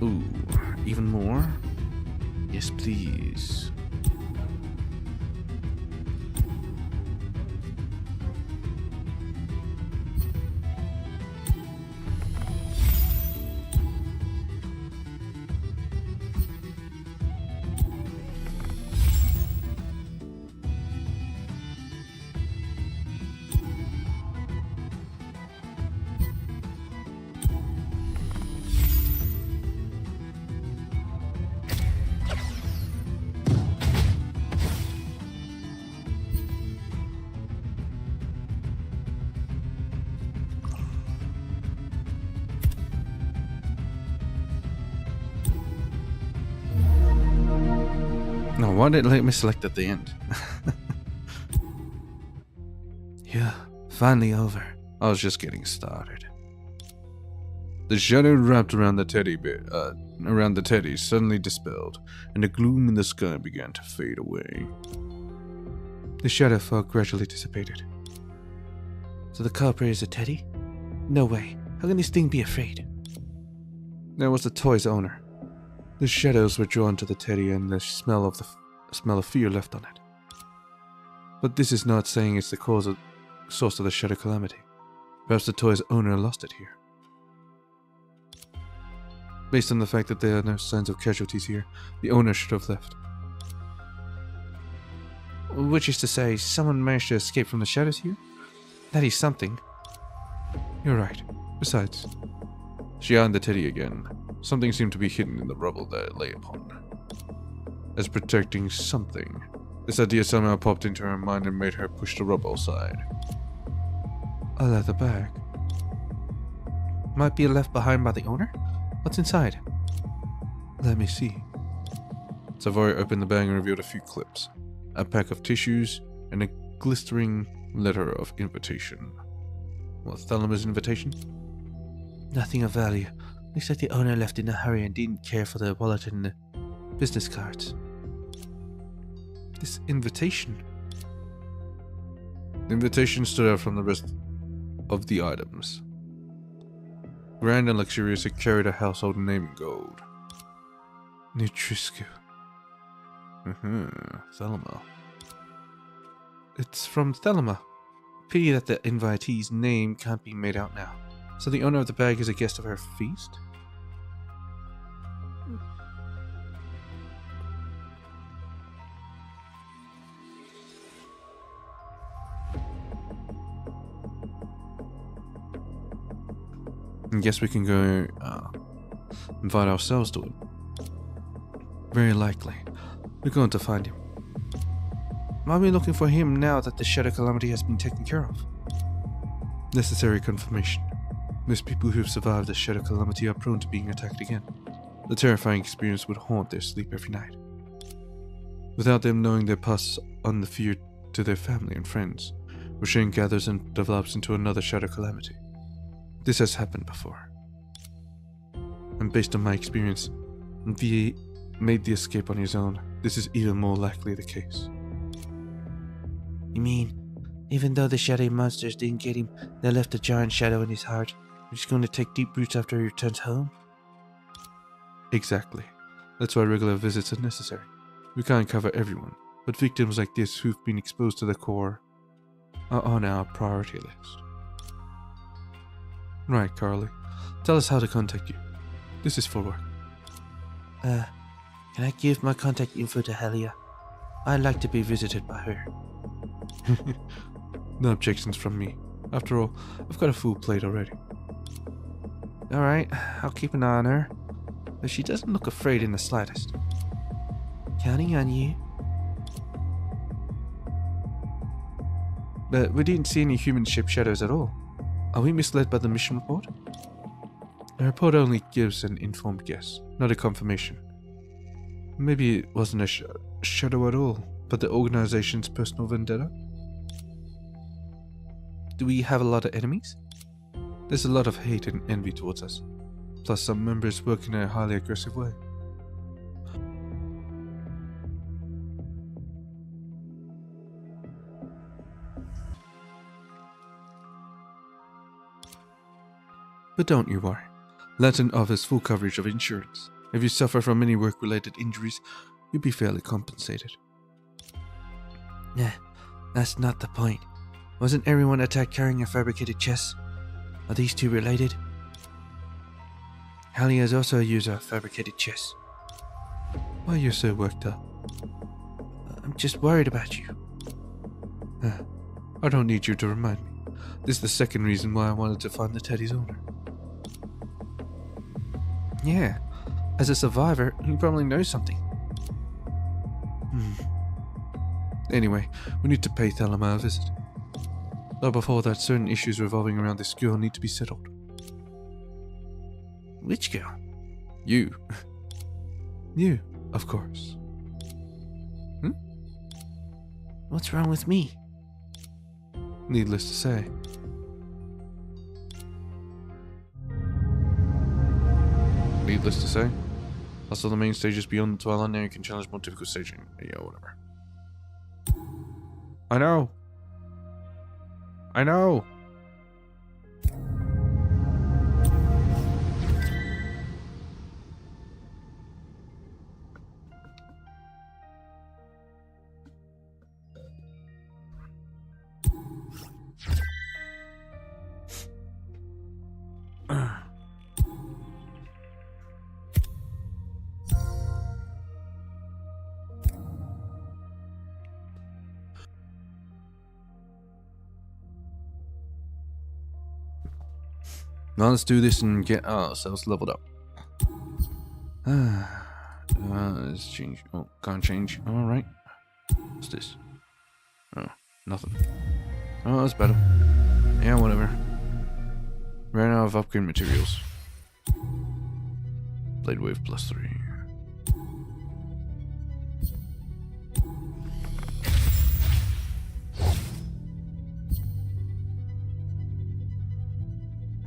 Ooh, even more? Yes, please. No, why did it let me select at the end? Yeah, finally over. I was just getting started. The shadow wrapped around the teddy suddenly dispelled, and the gloom in the sky began to fade away. The shadow fog gradually dissipated. So the culprit is a teddy? No way. How can this thing be afraid? There was the toy's owner. The shadows were drawn to the teddy, and the smell of fear left on it. But this is not saying it's the source of the shadow calamity. Perhaps the toy's owner lost it here. Based on the fact that there are no signs of casualties here, the owner should have left. Which is to say, someone managed to escape from the shadows here? That is something. You're right. Besides, she eyed the teddy again. Something seemed to be hidden in the rubble that it lay upon. As protecting something. This idea somehow popped into her mind and made her push the rubble aside. A leather bag. Might be left behind by the owner? What's inside? Let me see. Savoy opened the bag and revealed a few clips. A pack of tissues and a glistering letter of invitation. What, Thalamus' invitation? Nothing of value. Looks like the owner left in a hurry and didn't care for the wallet and the business cards. This invitation? The invitation stood out from the rest of the items. Grand and luxurious, it carried a household name in gold. Nutriscu. Thelma. It's from Thelma. Pity that the invitee's name can't be made out now. So the owner of the bag is a guest of our feast? I guess we can go invite ourselves to it. Very likely. We're going to find him. Why are we looking for him now that the Shadow Calamity has been taken care of? Necessary confirmation. Most people who have survived the Shadow Calamity are prone to being attacked again. The terrifying experience would haunt their sleep every night. Without them knowing, they pass on the fear to their family and friends, where shame gathers and develops into another Shadow Calamity. This has happened before. And based on my experience, when V made the escape on his own, this is even more likely the case. You mean, even though the shadow monsters didn't get him, they left a giant shadow in his heart, which is going to take deep roots after he returns home? Exactly. That's why regular visits are necessary. We can't cover everyone, but victims like this who've been exposed to the core are on our priority list. Right, Carly. Tell us how to contact you. This is for work. Can I give my contact info to Helia? I'd like to be visited by her. No objections from me. After all, I've got a full plate already. Alright, I'll keep an eye on her. Though she doesn't look afraid in the slightest. Counting on you. But we didn't see any human-shaped shadows at all. Are we misled by the mission report? The report only gives an informed guess, not a confirmation. Maybe it wasn't a shadow at all, but the organization's personal vendetta? Do we have a lot of enemies? There's a lot of hate and envy towards us, plus some members work in a highly aggressive way. But don't you worry. Lantern offers full coverage of insurance. If you suffer from any work-related injuries, you'll be fairly compensated. Nah, that's not the point. Wasn't everyone attacked carrying a fabricated chest? Are these two related? Helia is also a user of fabricated chests. Why are you so worked up? I'm just worried about you. I don't need you to remind me. This is the second reason why I wanted to find the teddy's owner. Yeah, as a survivor, you probably know something. Anyway, we need to pay Thelma a visit. Though before that, certain issues revolving around this girl need to be settled. Which girl? You. You, of course. What's wrong with me? Needless to say. Needless to say. Also, the main stage is beyond the Twilight, now you can challenge more difficult staging. Yeah, whatever. I know. I know. Now let's do this and get ourselves leveled up. Let's change. Oh, can't change. Alright. What's this? Oh, nothing. Oh, that's better. Yeah, whatever. Ran out of upgrade materials. Blade wave +3.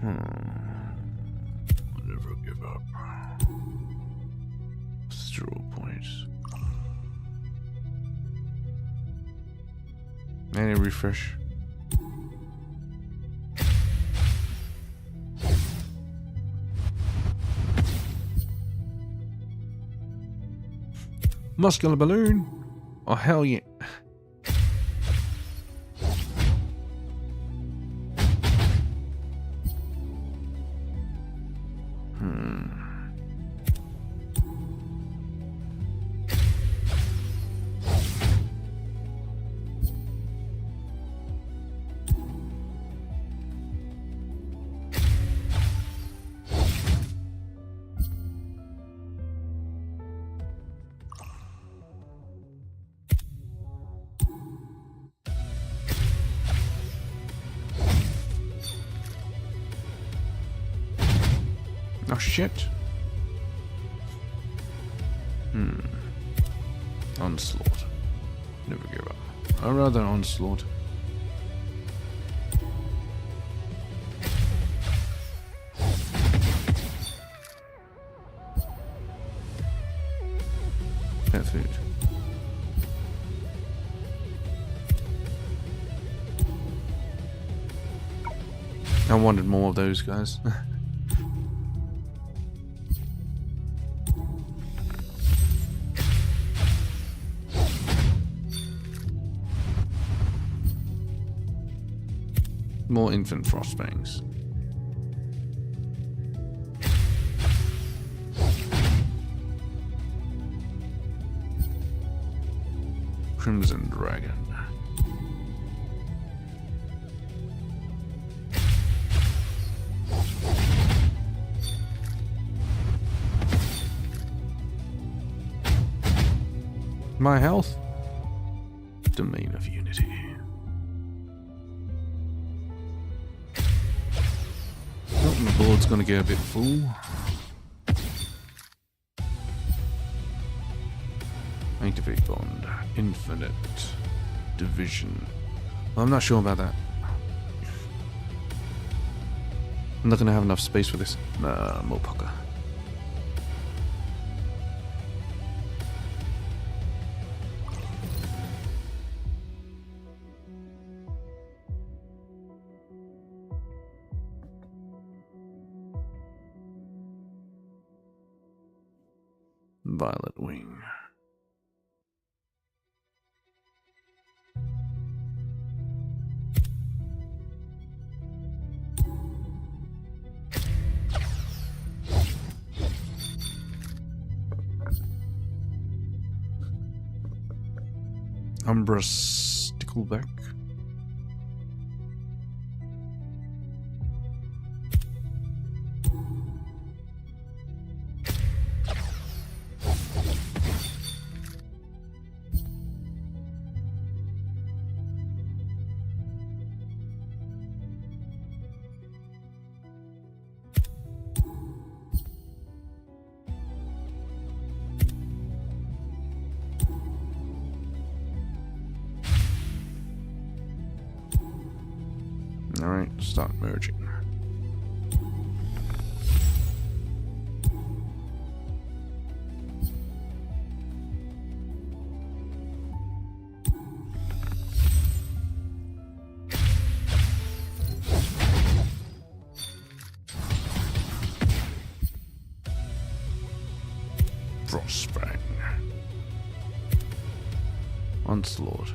I'll never give up. 0 points. And a refresh. Muscular balloon. Oh, hell yeah. Oh shit. Onslaught. Never give up. I'd rather onslaught. Pet food. I wanted more of those guys. More infant frostbangs. Crimson Dragon. My health. Domain of Unity. My board's gonna get a bit full. Activate bond. Infinite. Division. Well, I'm not sure about that. I'm not gonna have enough space for this. More poker. Violet Wing. Umbra Stickleback. Alright, start merging. Frostbang. Onslaught.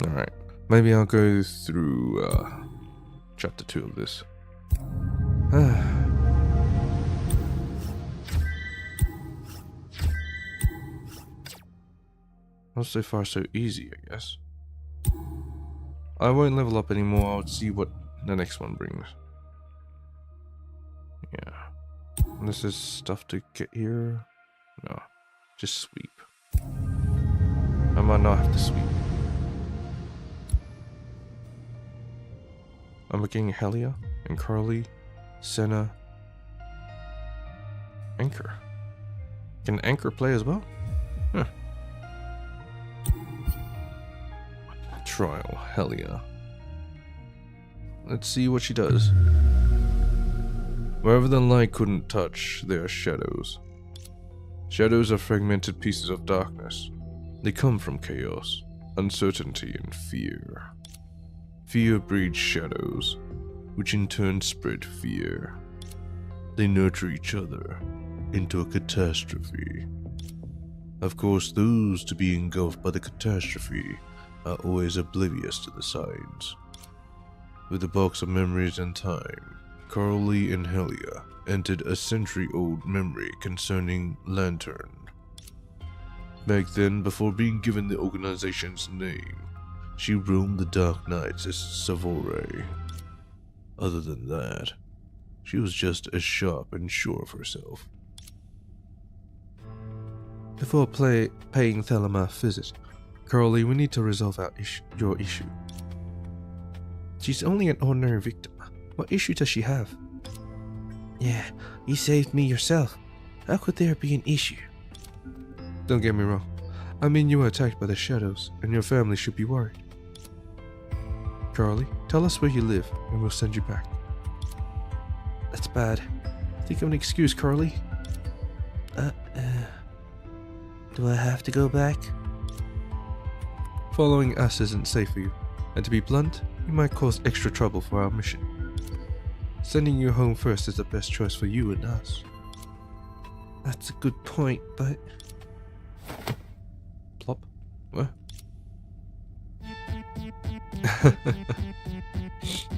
Alright, maybe I'll go through chapter 2 of this. Well, so far so easy, I guess. I won't level up anymore, I'll see what the next one brings. Yeah. This is stuff to get here. No, just sweep. I might not have to sweep. I'm getting Helia and Carly, Senna, Anchor. Can Anchor play as well? Huh. Trial Helia. Let's see what she does. Wherever the light couldn't touch, there are shadows. Shadows are fragmented pieces of darkness. They come from chaos, uncertainty, and fear. Fear breeds shadows, which in turn spread fear. They nurture each other into a catastrophe. Of course, those to be engulfed by the catastrophe are always oblivious to the signs. With a box of memories and time, Carly and Helia entered a century-old memory concerning Lantern. Back then, before being given the organization's name, she roamed the Dark Nights as Savore. Other than that, she was just as sharp and sure of herself. Before paying Thelema a visit, Carly, we need to resolve your issue. She's only an ordinary victim. What issue does she have? Yeah, you saved me yourself. How could there be an issue? Don't get me wrong. I mean, you were attacked by the shadows, and your family should be worried. Carly, tell us where you live, and we'll send you back. That's bad. Think of an excuse, Carly. Do I have to go back? Following us isn't safe for you, and to be blunt, you might cause extra trouble for our mission. Sending you home first is the best choice for you and us. That's a good point, but... Plop? What?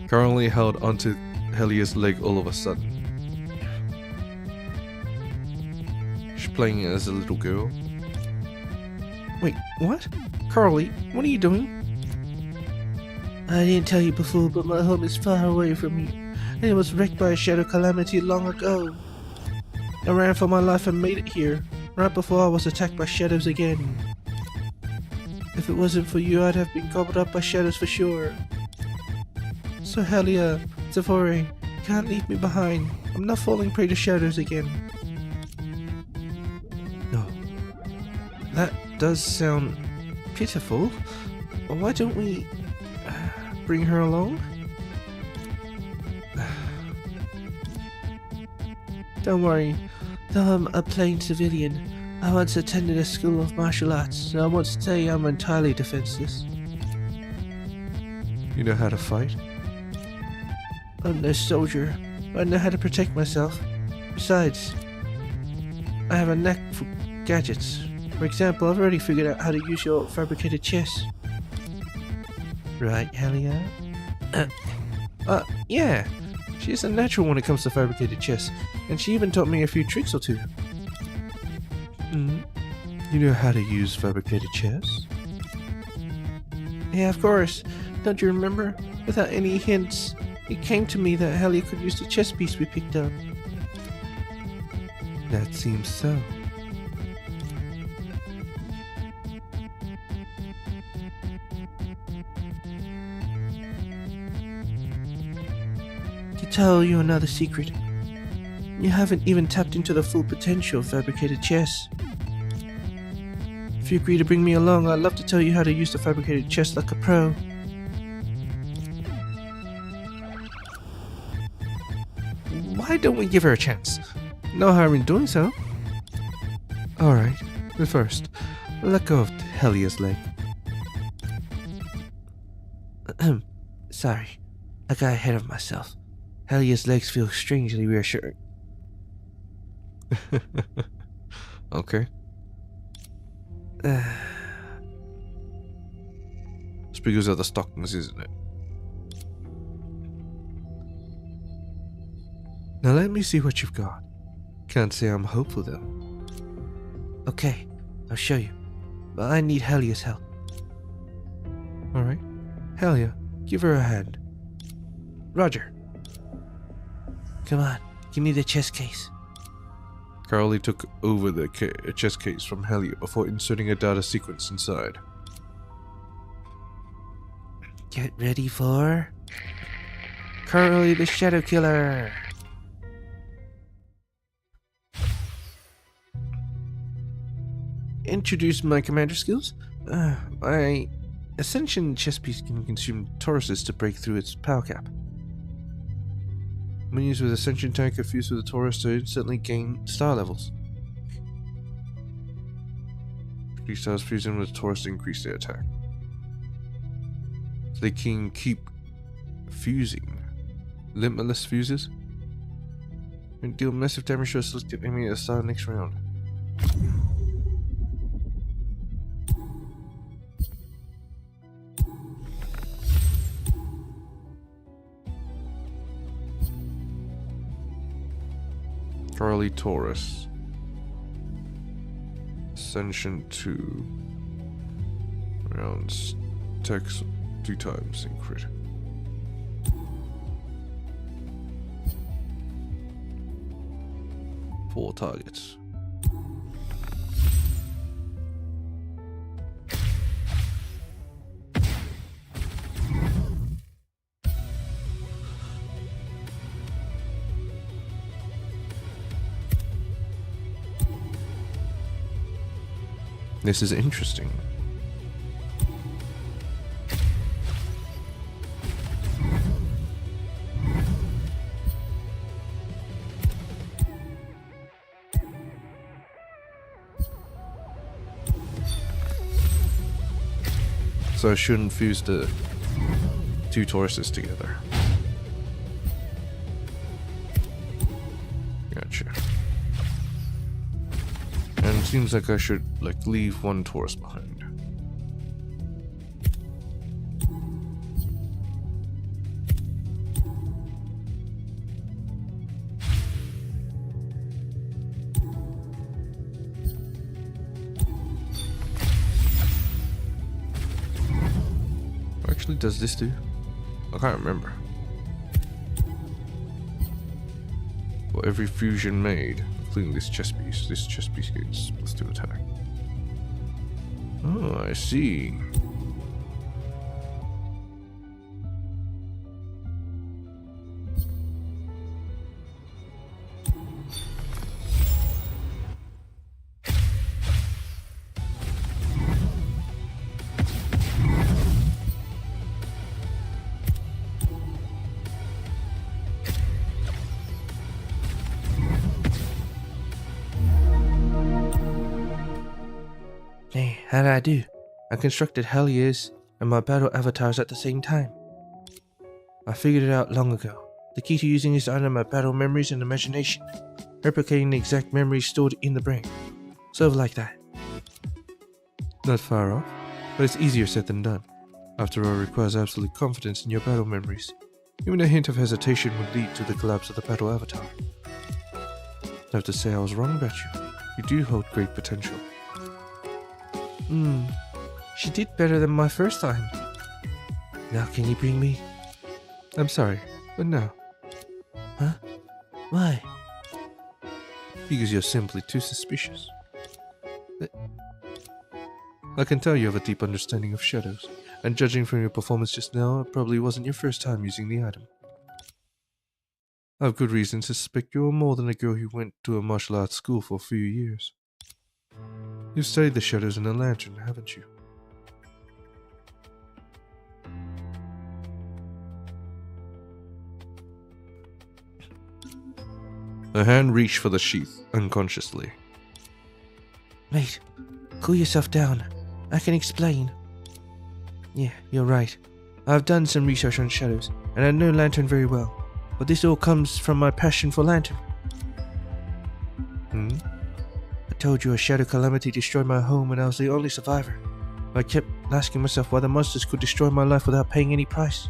Carly held onto Helia's leg all of a sudden. She's playing as a little girl. Wait, what? Carly, what are you doing? I didn't tell you before, but my home is far away from me, and it was wrecked by a shadow calamity long ago. I ran for my life and made it here, right before I was attacked by shadows again. If it wasn't for you, I'd have been gobbled up by shadows for sure. So Helia, Zavore, you can't leave me behind. I'm not falling prey to shadows again. No. That does sound pitiful. Why don't we bring her along? Don't worry, though I'm a plain civilian, I once attended a school of martial arts, so I won't say I'm entirely defenseless. You know how to fight? I'm no soldier, but I know how to protect myself. Besides, I have a knack for gadgets. For example, I've already figured out how to use your fabricated chest. Right, Helia? Yeah. She's a natural when it comes to fabricated chests, and she even taught me a few tricks or two. You know how to use fabricated chests? Yeah, of course. Don't you remember? Without any hints, it came to me that Helia could use the chest piece we picked up. That seems so. To tell you another secret, you haven't even tapped into the full potential of fabricated chests. If you agree to bring me along, I'd love to tell you how to use the fabricated chest like a pro. Why don't we give her a chance? No harm in doing so. Alright, but first, let go of Helia's leg. Sorry, I got ahead of myself. Helia's legs feel strangely reassuring. Okay. because of the stockings, isn't it? Now let me see what you've got. Can't say I'm hopeful though. Okay, I'll show you. But I need Helia's help. Alright. Helia, give her a hand. Roger. Come on, give me the chess case. Carly took over the chess case from Helia before inserting a data sequence inside. Get ready for... Carly the Shadow Killer! Introduce my commander skills? My Ascension chess piece can consume Tauruses to break through its power cap. Minions with Ascension tank are fused with a Taurus to instantly gain star levels. 3 stars fusing with Taurus to increase their attack. So they can keep fusing. Limitless fuses. And deal massive damage to a selected enemy at the start of the next round. Carly Taurus. Ascension 2. Rounds. Attacks 2 times in crit. Four targets. This is interesting. So I shouldn't fuse the 2 Tauruses together. Gotcha. And it seems like I should leave 1 Taurus behind. What actually does this do? I can't remember. For every fusion made, including this chess piece gains +2 attack. Oh, I see. Hey, how'd I do? I constructed Helia's and my battle avatars at the same time. I figured it out long ago. The key to using is to honor my battle memories and imagination, replicating the exact memories stored in the brain. Sort of like that. Not far off, but it's easier said than done. After all, it requires absolute confidence in your battle memories. Even a hint of hesitation would lead to the collapse of the battle avatar. I have to say I was wrong about you. You do hold great potential. She did better than my first time. Now can you bring me? I'm sorry, but no. Huh? Why? Because you're simply too suspicious. I can tell you have a deep understanding of shadows, and judging from your performance just now, it probably wasn't your first time using the item. I have good reason to suspect you are more than a girl who went to a martial arts school for a few years. You've studied the shadows in the lantern, haven't you? A hand reached for the sheath, unconsciously. Wait, cool yourself down. I can explain. Yeah, you're right. I've done some research on shadows, and I know Lantern very well. But this all comes from my passion for Lantern. I told you a shadow calamity destroyed my home and I was the only survivor. I kept asking myself why the monsters could destroy my life without paying any price.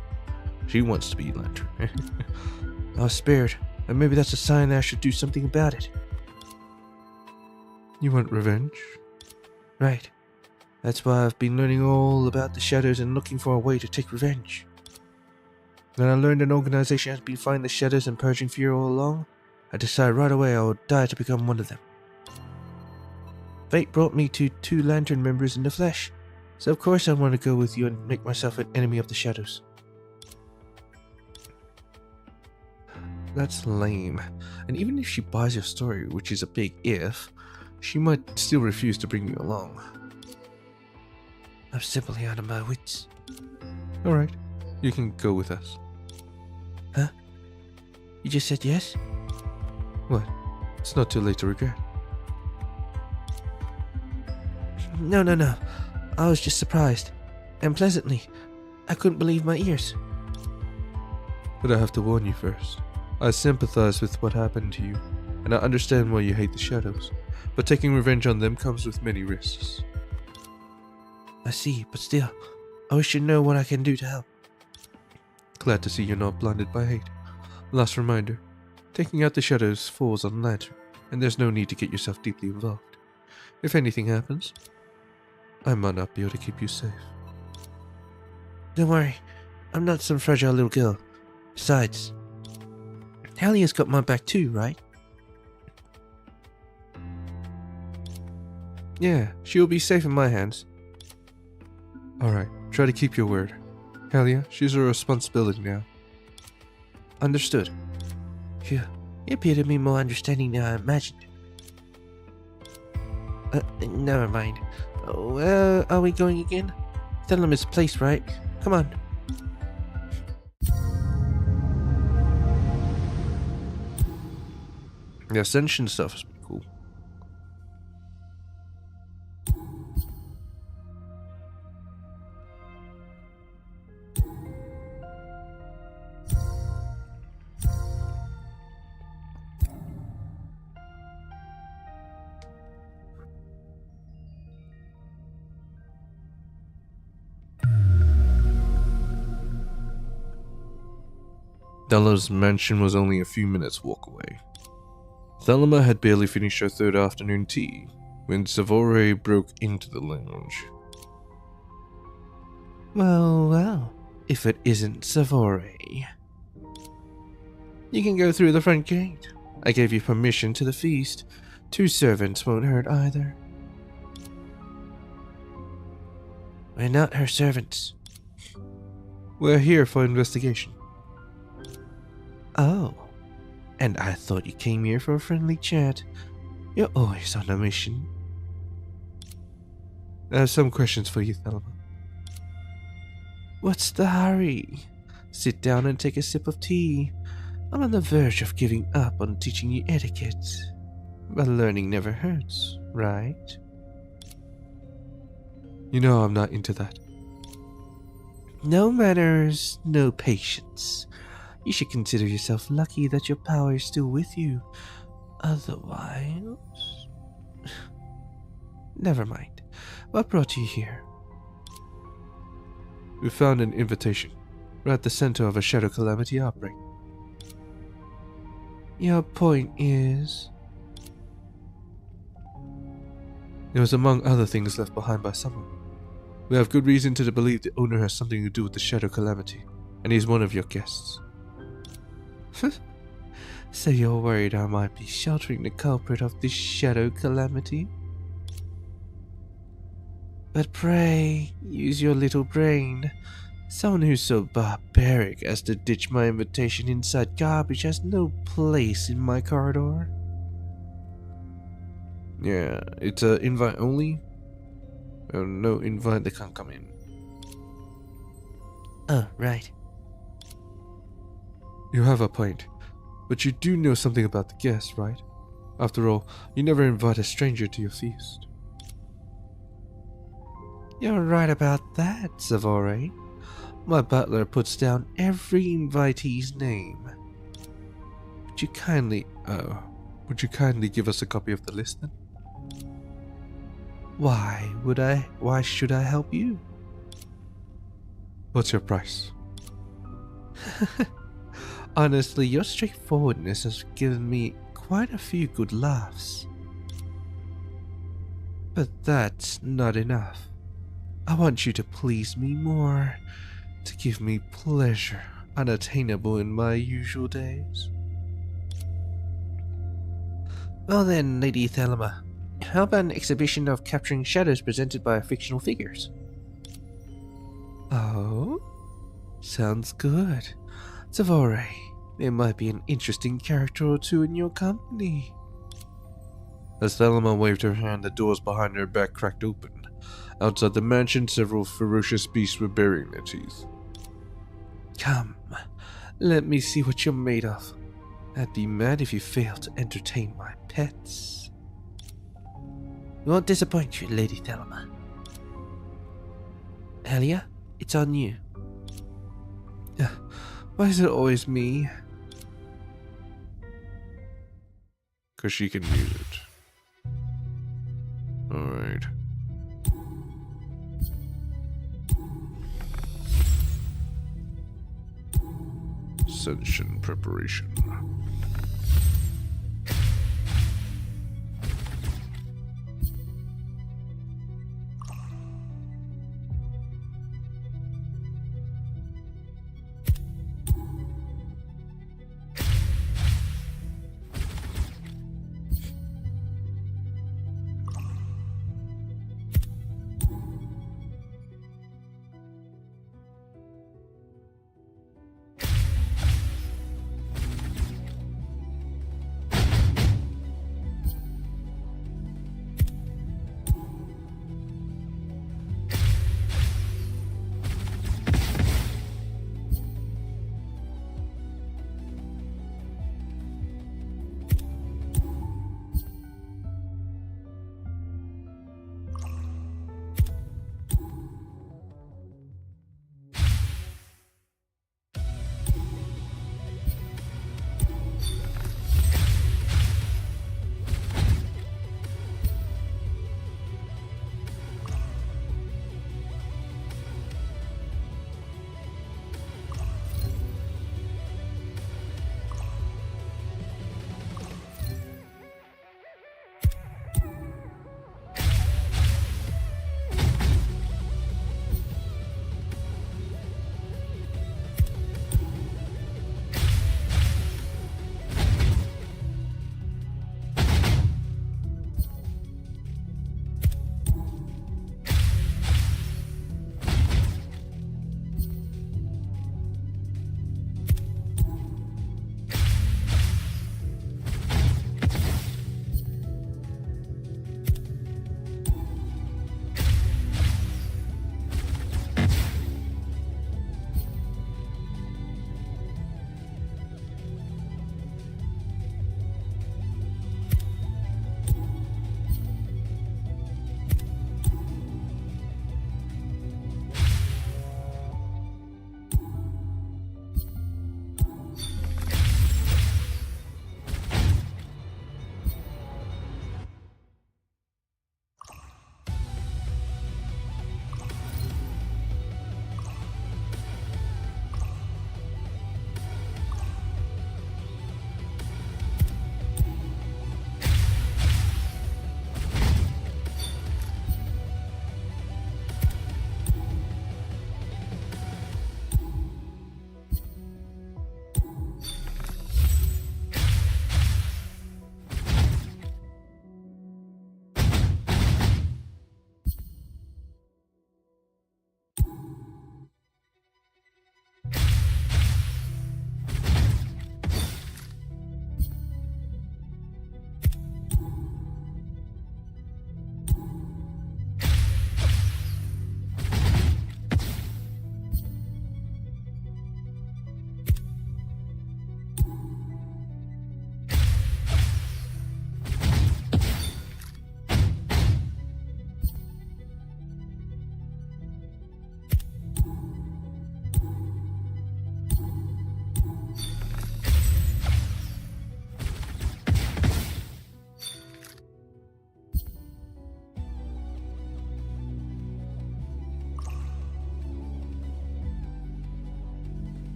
She wants to be Lantern. I was spared, and maybe that's a sign that I should do something about it. You want revenge? Right. That's why I've been learning all about the shadows and looking for a way to take revenge. When I learned an organization has been fighting the shadows and purging fear all along, I decided right away I would die to become one of them. Fate brought me to 2 Lantern members in the flesh, so of course I want to go with you and make myself an enemy of the shadows. That's lame. And even if she buys your story, which is a big if, she might still refuse to bring you along. I'm simply out of my wits. Alright, you can go with us. Huh? You just said yes? What? It's not too late to regret. No. I was just surprised. And pleasantly. I couldn't believe my ears. But I have to warn you first. I sympathize with what happened to you, and I understand why you hate the shadows. But taking revenge on them comes with many risks. I see, but still, I wish to know what I can do to help. Glad to see you're not blinded by hate. Last reminder, taking out the shadows falls on Lantern, and there's no need to get yourself deeply involved. If anything happens, I might not be able to keep you safe. Don't worry, I'm not some fragile little girl. Besides, Hallia's got my back too, right? Yeah, she'll be safe in my hands. Alright, try to keep your word. Halia, she's a responsibility now. Understood. Phew, you appear to be more understanding than I imagined. Never mind. Where are we going again? Thelma's place, right? Come on. The Ascension stuff is pretty cool. Thelma's mansion was only a few minutes' walk away. Thelma had barely finished her third afternoon tea when Savore broke into the lounge. Well, if it isn't Savore. You can go through the front gate. I gave you permission to the feast. 2 servants won't hurt either. We're not her servants. We're here for investigation. Oh, and I thought you came here for a friendly chat. You're always on a mission. I have some questions for you, Thelma. What's the hurry? Sit down and take a sip of tea. I'm on the verge of giving up on teaching you etiquette. But learning never hurts, right? You know I'm not into that. No manners, no patience. You should consider yourself lucky that your power is still with you. Otherwise... Never mind. What brought you here? We found an invitation. We're at the center of a shadow calamity outbreak. Your point is... It was among other things left behind by someone. We have good reason to believe the owner has something to do with the shadow calamity, and he's one of your guests. So you're worried I might be sheltering the culprit of this shadow calamity? But pray, use your little brain. Someone who's so barbaric as to ditch my invitation inside garbage has no place in my corridor. Yeah, it's invite only. No invite, they can't come in. Oh, right. You have a point, but you do know something about the guests, right? After all, you never invite a stranger to your feast. You're right about that, Savore. My butler puts down every invitee's name. Would you kindly give us a copy of the list then? Why should I help you? What's your price? Honestly, your straightforwardness has given me quite a few good laughs. But that's not enough. I want you to please me more, to give me pleasure unattainable in my usual days. Well then, Lady Thelma, how about an exhibition of capturing shadows presented by fictional figures? Oh? Sounds good. Savore, there might be an interesting character or two in your company. As Thelma waved her hand, the doors behind her back cracked open. Outside the mansion, several ferocious beasts were baring their teeth. Come, let me see what you're made of. I'd be mad if you failed to entertain my pets. We won't disappoint you, Lady Thelma. Elia, it's on you. Why is it always me? 'Cause she can use it. Alright. Ascension preparation.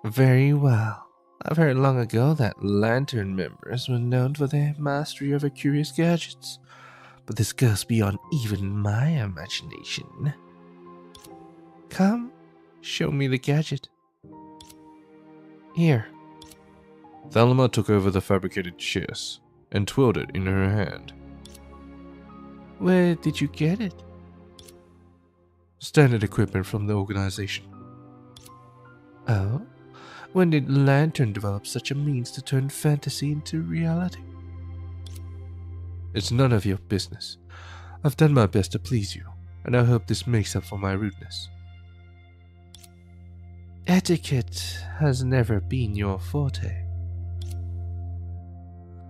Very well. I've heard long ago that Lantern members were known for their mastery over curious gadgets, but this goes beyond even my imagination. Come, show me the gadget. Here. Thelma took over the fabricated chest and twirled it in her hand. Where did you get it? Standard equipment from the organization. Oh? When did Lantern develop such a means to turn fantasy into reality? It's none of your business. I've done my best to please you, and I hope this makes up for my rudeness. Etiquette has never been your forte.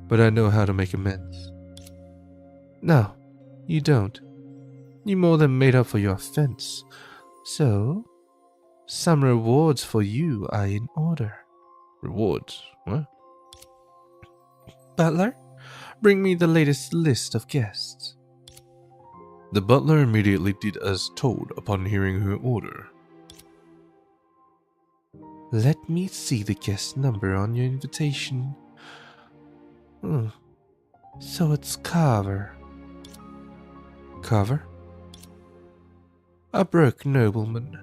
But I know how to make amends. No, you don't. You more than made up for your offense. So, some rewards for you are in order. Rewards? What? Butler, bring me the latest list of guests. The butler immediately did as told upon hearing her order. Let me see the guest number on your invitation. So it's Carver. Carver? A Broke nobleman.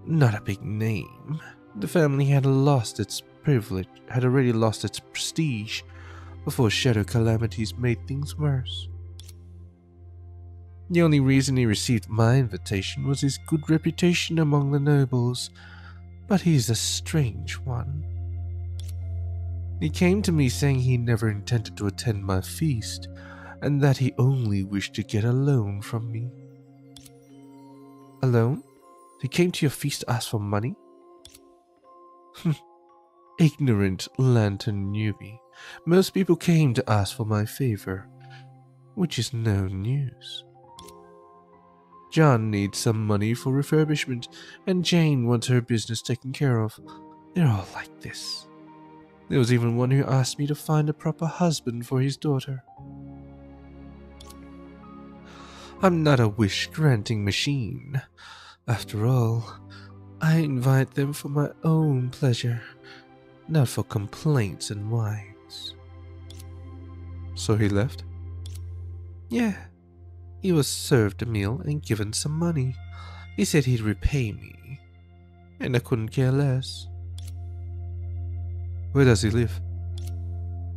Not a big name. The family had lost its privilege, had already lost its prestige before shadow calamities made things worse. The only reason he received my invitation was his good reputation among the nobles, but he's a strange one. He came to me saying he never intended to attend my feast, and that he only wished to get a loan from me. A loan? He came to your feast to ask for money? Ignorant Lantern newbie. Most people came to ask for my favor, which is no news. John needs some money for refurbishment, and Jane wants her business taken care of. They're all like this. There was even one who asked me to find a proper husband for his daughter. I'm not a wish-granting machine. After all, I invite them for my own pleasure, not for complaints and whines. So he left? Yeah. He was served a meal and given some money. He said he'd repay me, and I couldn't care less. Where does he live?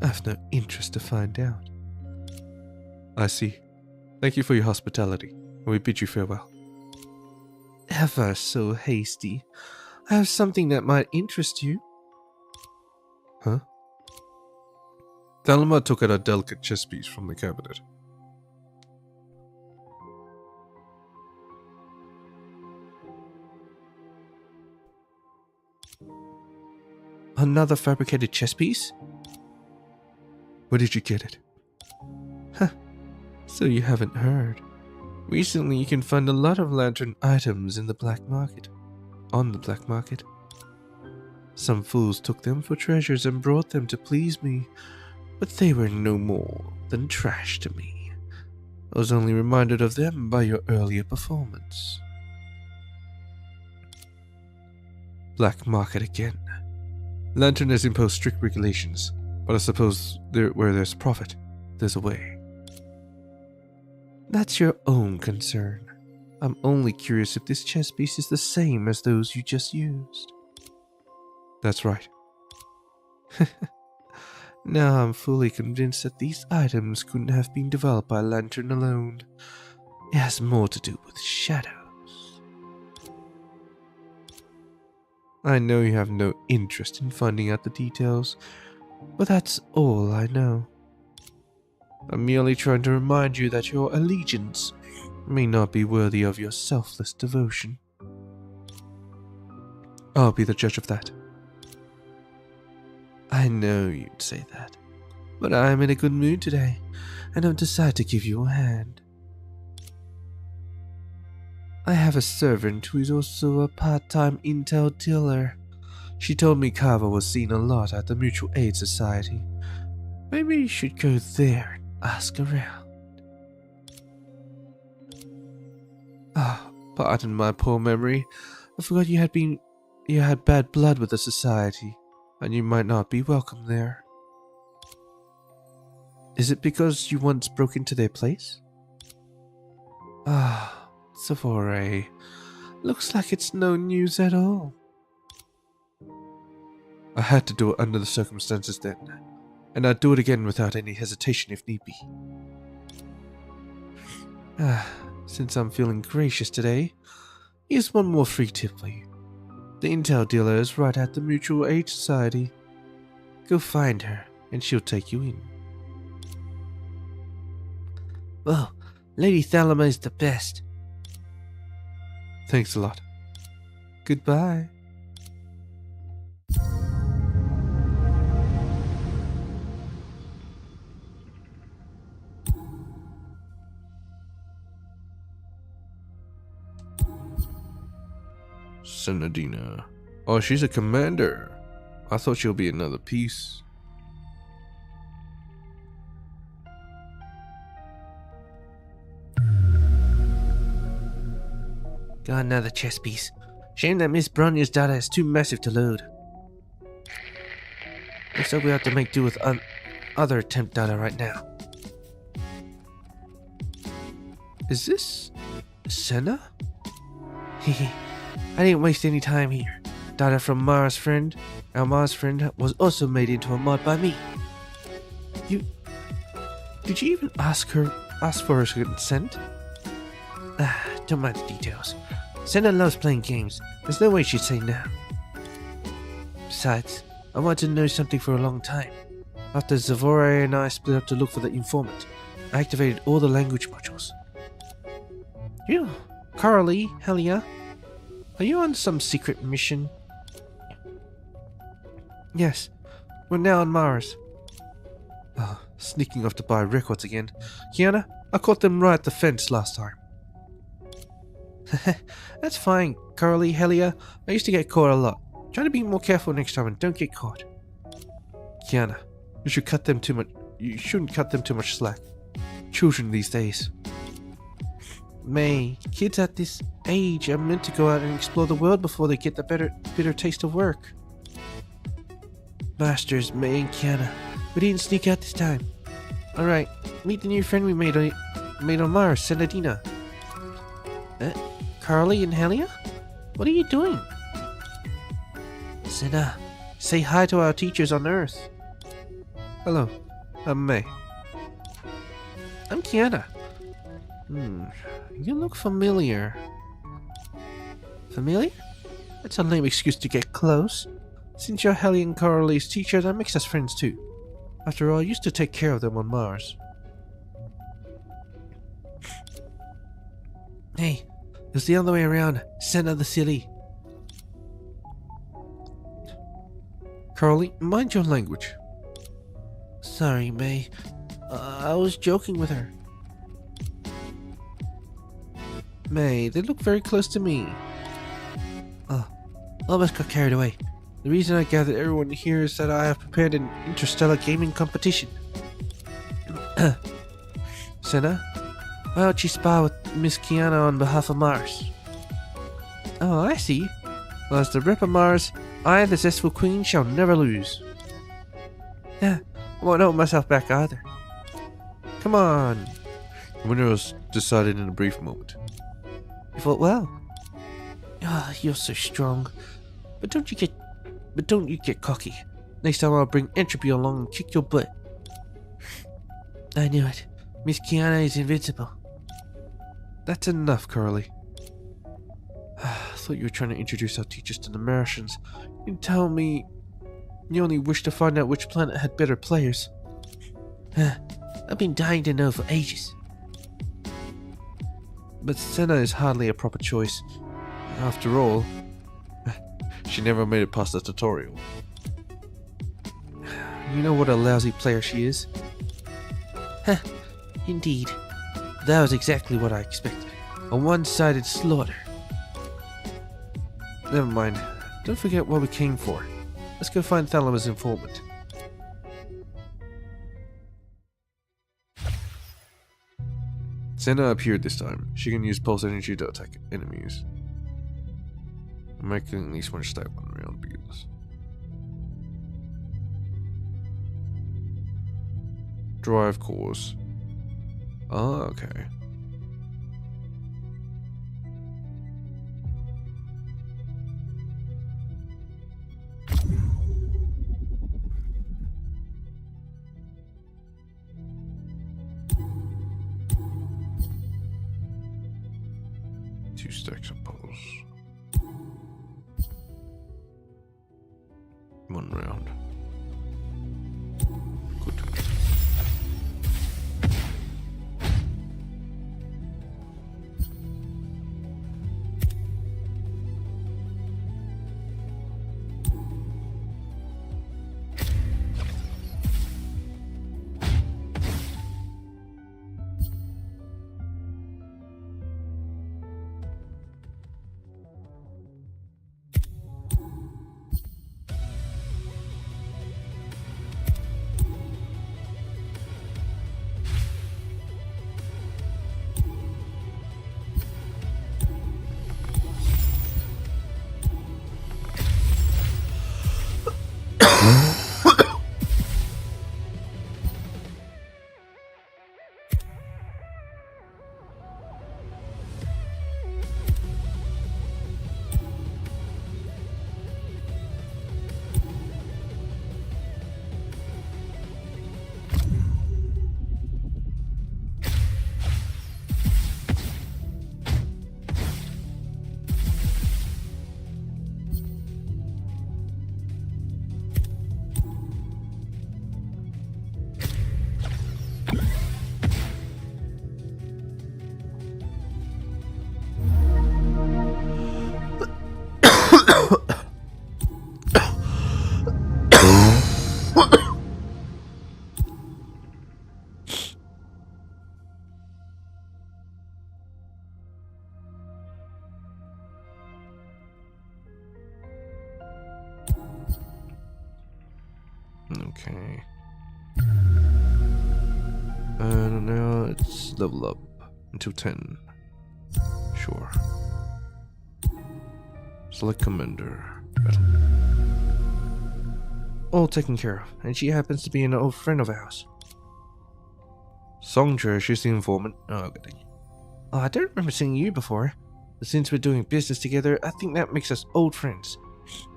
I've no interest to find out. I see. Thank you for your hospitality, and we bid you farewell. Ever so hasty. I have something that might interest you. Huh? Thelma took out a delicate chess piece from the cabinet. Another fabricated chess piece? Where did you get it? So you haven't heard. Recently you can find a lot of Lantern items in the black market. On the black market. Some fools took them for treasures and brought them to please me, but they were no more than trash to me. I was only reminded of them by your earlier performance. Black market again. Lantern has imposed strict regulations, but I suppose where there's profit, there's a way. That's your own concern. I'm only curious if this chess piece is the same as those you just used. That's right. Now I'm fully convinced that these items couldn't have been developed by Lantern alone. It has more to do with shadows. I know you have no interest in finding out the details, but that's all I know. I'm merely trying to remind you that your allegiance may not be worthy of your selfless devotion. I'll be the judge of that. I know you'd say that, but I'm in a good mood today, and I've decided to give you a hand. I have a servant who is also a part-time intel dealer. She told me Carver was seen a lot at the Mutual Aid Society. Maybe you should go there and ask around. Pardon my poor memory. I forgot you had been you had bad blood with the society, and you might not be welcome there. Is it because you once broke into their place? Ah, Savore. Looks like it's no news at all. I had to do it under the circumstances then, and I'd do it again without any hesitation if need be. Since I'm feeling gracious today, here's one more free tip for you. The intel dealer is right at the Mutual Aid Society. Go find her, and she'll take you in. Well, Lady Thalama is the best. Thanks a lot. Goodbye. Senadina. Oh, she's a commander. I thought she'll be another piece. Got another chess piece. Shame that Miss Bronya's data is too massive to load. Looks like we have to make do with other temp data right now. Is this Senna? Hehe. I didn't waste any time here. Data from Mara's friend, our Mara's friend, was also made into a mod by me. Did you even ask for her consent? Don't mind the details. Senna loves playing games. There's no way she'd say no. Besides, I wanted to know something for a long time. After Zavore and I split up to look for the informant, I activated all the language modules. You, Carly, Helia, are you on some secret mission? Yes, we're now on Mars. Oh, sneaking off to buy records again. Kiana, I caught them right at the fence last time. That's fine, Carly, Helia. I used to get caught a lot. Try to be more careful next time and don't get caught. Kiana, you shouldn't cut them too much slack. Children these days. May, kids at this age are meant to go out and explore the world before they get the bitter taste of work. Masters, May and Kiana, we didn't sneak out this time. Alright, meet the new friend we made on Mars, Senadina. Carly and Helia? What are you doing? Senna, say hi to our teachers on Earth. Hello, I'm May. I'm Kiana. You look familiar. Familiar? That's a lame excuse to get close. Since you're Helia and Carly's teacher, that makes us friends too. After all, I used to take care of them on Mars. Hey, it's the other way around. Senna the silly. Carly, mind your language. Sorry, May. I was joking with her. May, they look very close to me. Oh, almost got carried away. The reason I gathered everyone here is that I have prepared an interstellar gaming competition. Senna, why don't you spar with Miss Kiana on behalf of Mars? Oh, I see. Well, as the rep of Mars, I, the zestful queen, shall never lose. I won't hold myself back either. Come on. The winner was decided in a brief moment. You fought well. Ah, you're so strong. But don't you get cocky. Next time I'll bring Entropy along and kick your butt. I knew it. Miss Kiana is invincible. That's enough, Carly. I thought you were trying to introduce our teachers to the Martians. You tell me you only wish to find out which planet had better players. I've been dying to know for ages. But Senna is hardly a proper choice. After all, she never made it past the tutorial. You know what a lousy player she is? Indeed. That was exactly what I expected. A one-sided slaughter. Never mind. Don't forget what we came for. Let's go find Thalama's informant. Senna appeared this time. She can use pulse energy to attack enemies. I'm making at least one step on the round beers. Drive course. Oh, okay. Two stacks of poles. One round. Good. Okay. And now it's level up until 10. Sure. Select commander. Battle. All taken care of, and she happens to be an old friend of ours. Songtra, she's the informant. Oh, good thing. Oh, I don't remember seeing you before, but since we're doing business together, I think that makes us old friends.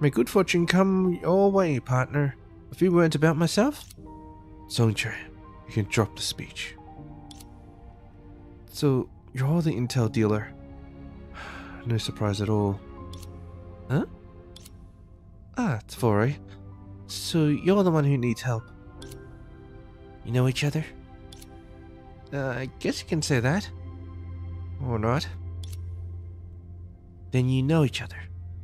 May good fortune come your way, partner. A few words about myself? Songtra, you can drop the speech. So, you're the intel dealer. No surprise at all. Huh? Ah, Tavore. So, you're the one who needs help. You know each other? I guess you can say that. Or not. Then you know each other.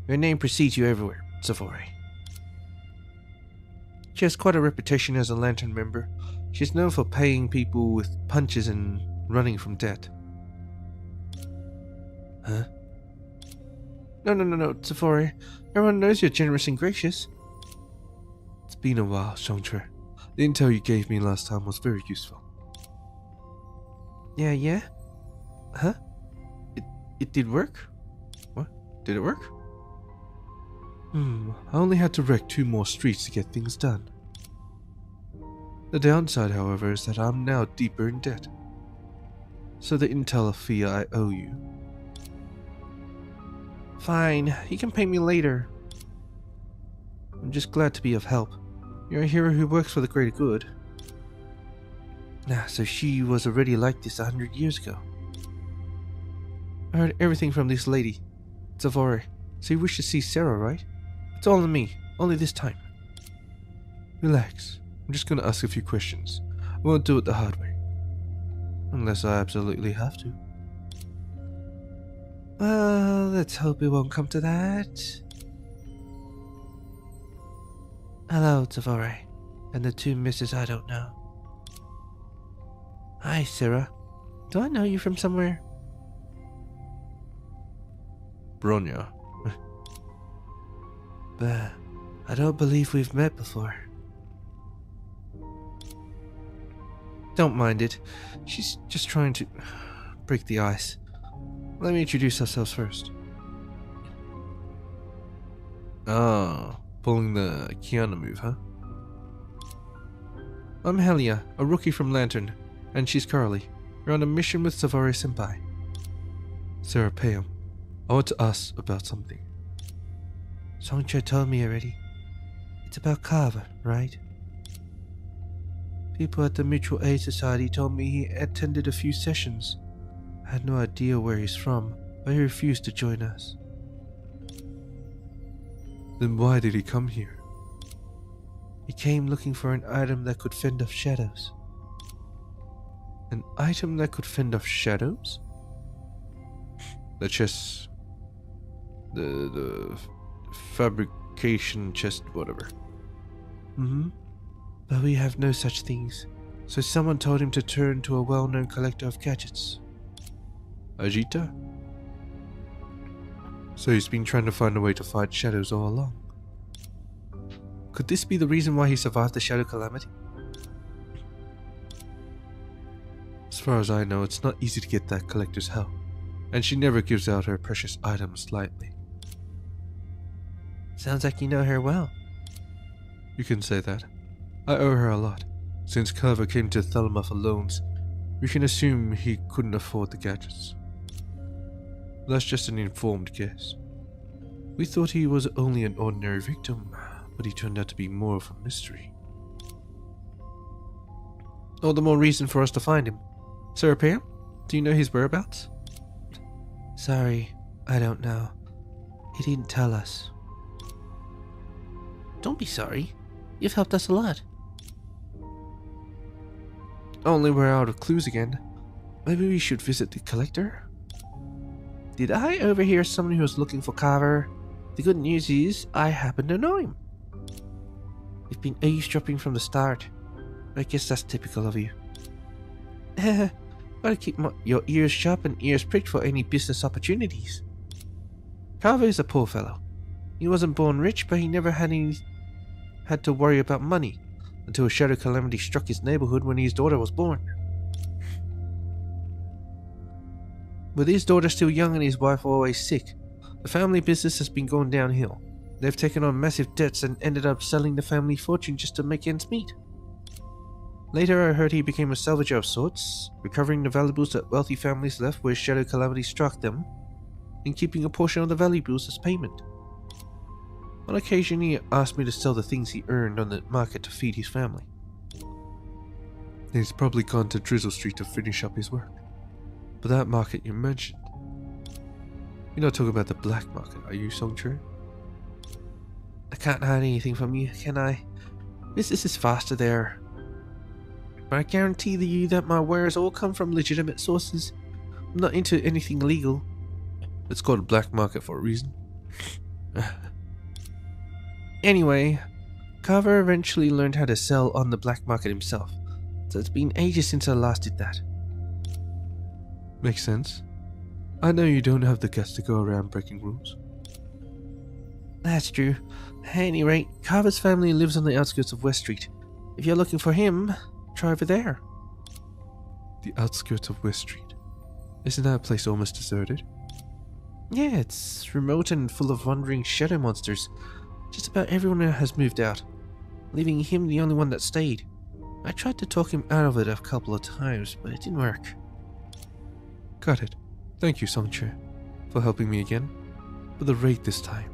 Your name precedes you everywhere, Tavore. She has quite a reputation as a Lantern member. She's known for paying people with punches and running from debt. Huh? No, Tavore. Everyone knows you're generous and gracious. It's been a while, Songtra. The intel you gave me last time was very useful. Yeah? Huh? It did work? What? Did it work? I only had to wreck 2 more streets to get things done. The downside, however, is that I'm now deeper in debt. So the intel fee I owe you. Fine, you can pay me later. I'm just glad to be of help. You're a hero who works for the greater good. So she was already like this 100 years ago. I heard everything from this lady, Tavore. So you wish to see Sarah, right? It's all on me, only this time. Relax. I'm just gonna ask a few questions. I won't do it the hard way. Unless I absolutely have to. Well, let's hope it won't come to that. Hello, Tavore. And the 2 misses I don't know. Hi, Sarah. Do I know you from somewhere? Bronya. But I don't believe we've met before. Don't mind it. She's just trying to break the ice. Let me introduce ourselves first. Ah, pulling the Keanu move, huh? I'm Helia, a rookie from Lantern, and she's Carly. We're on a mission with Savari Senpai. Sarah Payam, I want to ask about something. Songcha told me already. It's about Carver, right? People at the Mutual Aid Society told me he attended a few sessions. I had no idea where he's from, but he refused to join us. Then why did he come here? He came looking for an item that could fend off shadows. An item that could fend off shadows? The chest... The fabrication chest, whatever. Mm-hmm. But we have no such things, so someone told him to turn to a well-known collector of gadgets. Ajita? So he's been trying to find a way to fight shadows all along. Could this be the reason why he survived the Shadow Calamity? As far as I know, it's not easy to get that collector's help, and she never gives out her precious items lightly. Sounds like you know her well. You can say that. I owe her a lot. Since Carver came to Thelma for loans, we can assume he couldn't afford the gadgets. That's just an informed guess. We thought he was only an ordinary victim, but he turned out to be more of a mystery. All the more reason for us to find him. Sir Pam, do you know his whereabouts? Sorry, I don't know. He didn't tell us. Don't be sorry. You've helped us a lot. Only we're out of clues again. Maybe we should visit the collector? Did I overhear someone who was looking for Carver? The good news is, I happen to know him. You've been eavesdropping from the start. I guess that's typical of you. Gotta keep your ears sharp and ears pricked for any business opportunities. Carver is a poor fellow. He wasn't born rich, but he never had to worry about money until a shadow calamity struck his neighborhood when his daughter was born. With his daughter still young and his wife always sick, the family business has been going downhill. They've taken on massive debts and ended up selling the family fortune just to make ends meet. Later I heard he became a salvager of sorts, recovering the valuables that wealthy families left where shadow calamity struck them, and keeping a portion of the valuables as payment. On occasion he asked me to sell the things he earned on the market to feed his family. He's probably gone to Drizzle Street to finish up his work. But that market you mentioned... You're not talking about the black market, are you, Songchu? I can't hide anything from you, can I? Business is faster there. But I guarantee you that my wares all come from legitimate sources. I'm not into anything illegal. It's called a black market for a reason. Anyway, Carver eventually learned how to sell on the black market himself, so it's been ages since I last did that. Makes sense. I know you don't have the guts to go around breaking rules. That's true. At any rate, Carver's family lives on the outskirts of West Street. If you're looking for him, try over there. The outskirts of West Street? Isn't that place almost deserted? Yeah, it's remote and full of wandering shadow monsters. Just about everyone has moved out, leaving him the only one that stayed. I tried to talk him out of it a couple of times, but it didn't work. Got it. Thank you, Songche, for helping me again. For the rate this time.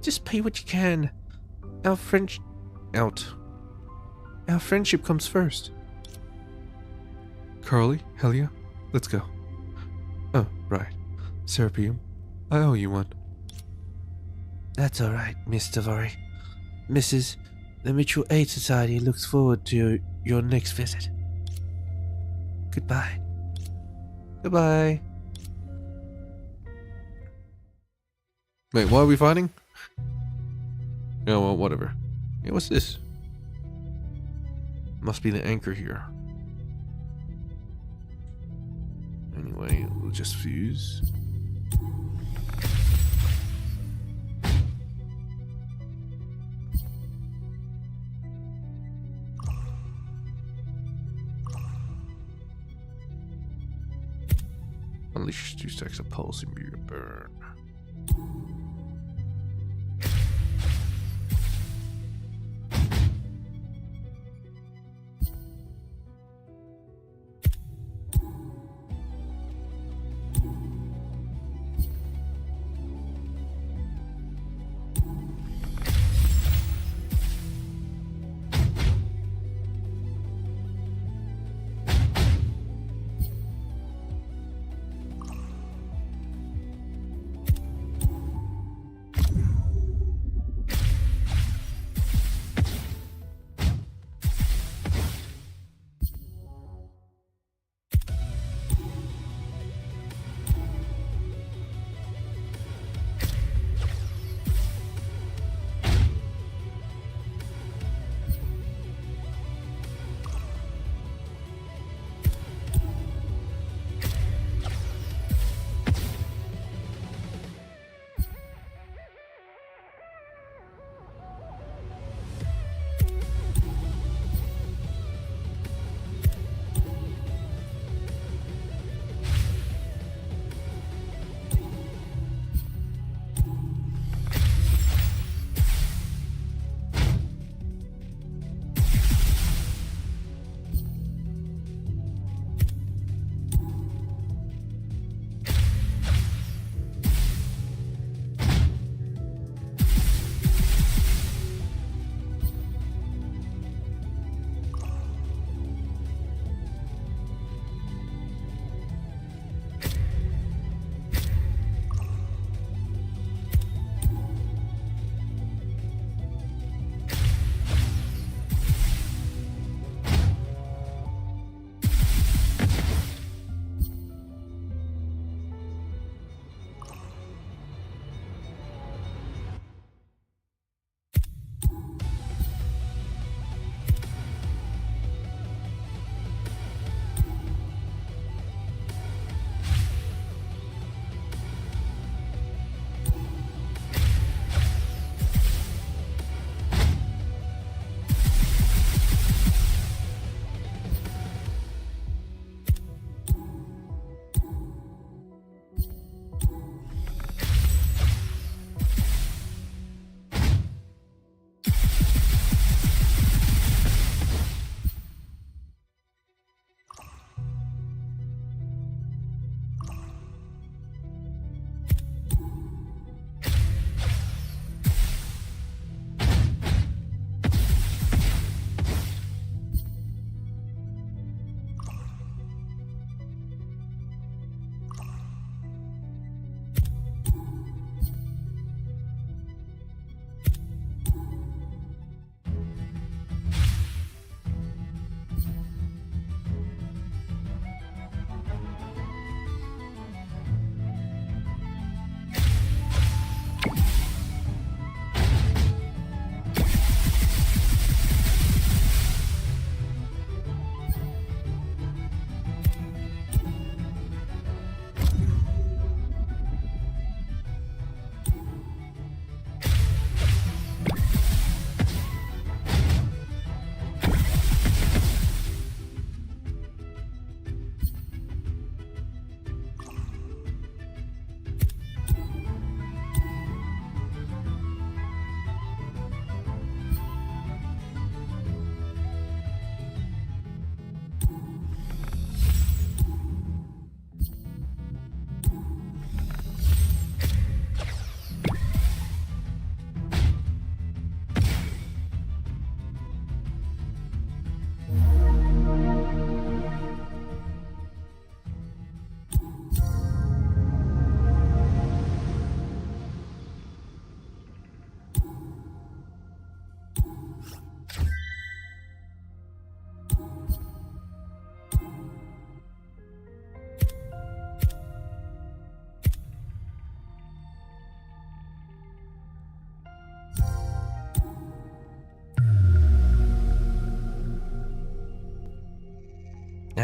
Just pay what you can. Our friendship comes first. Carly, Helia, let's go. Oh, right. Serapium, I owe you one. That's alright, Miss Tavari. Mrs. The Mutual Aid Society looks forward to your next visit. Goodbye. Goodbye. Wait, what are we fighting? Oh, well, whatever. Hey, what's this? Must be the anchor here. Anyway, we'll just fuse. Unleash 2 stacks of pulse immune burn.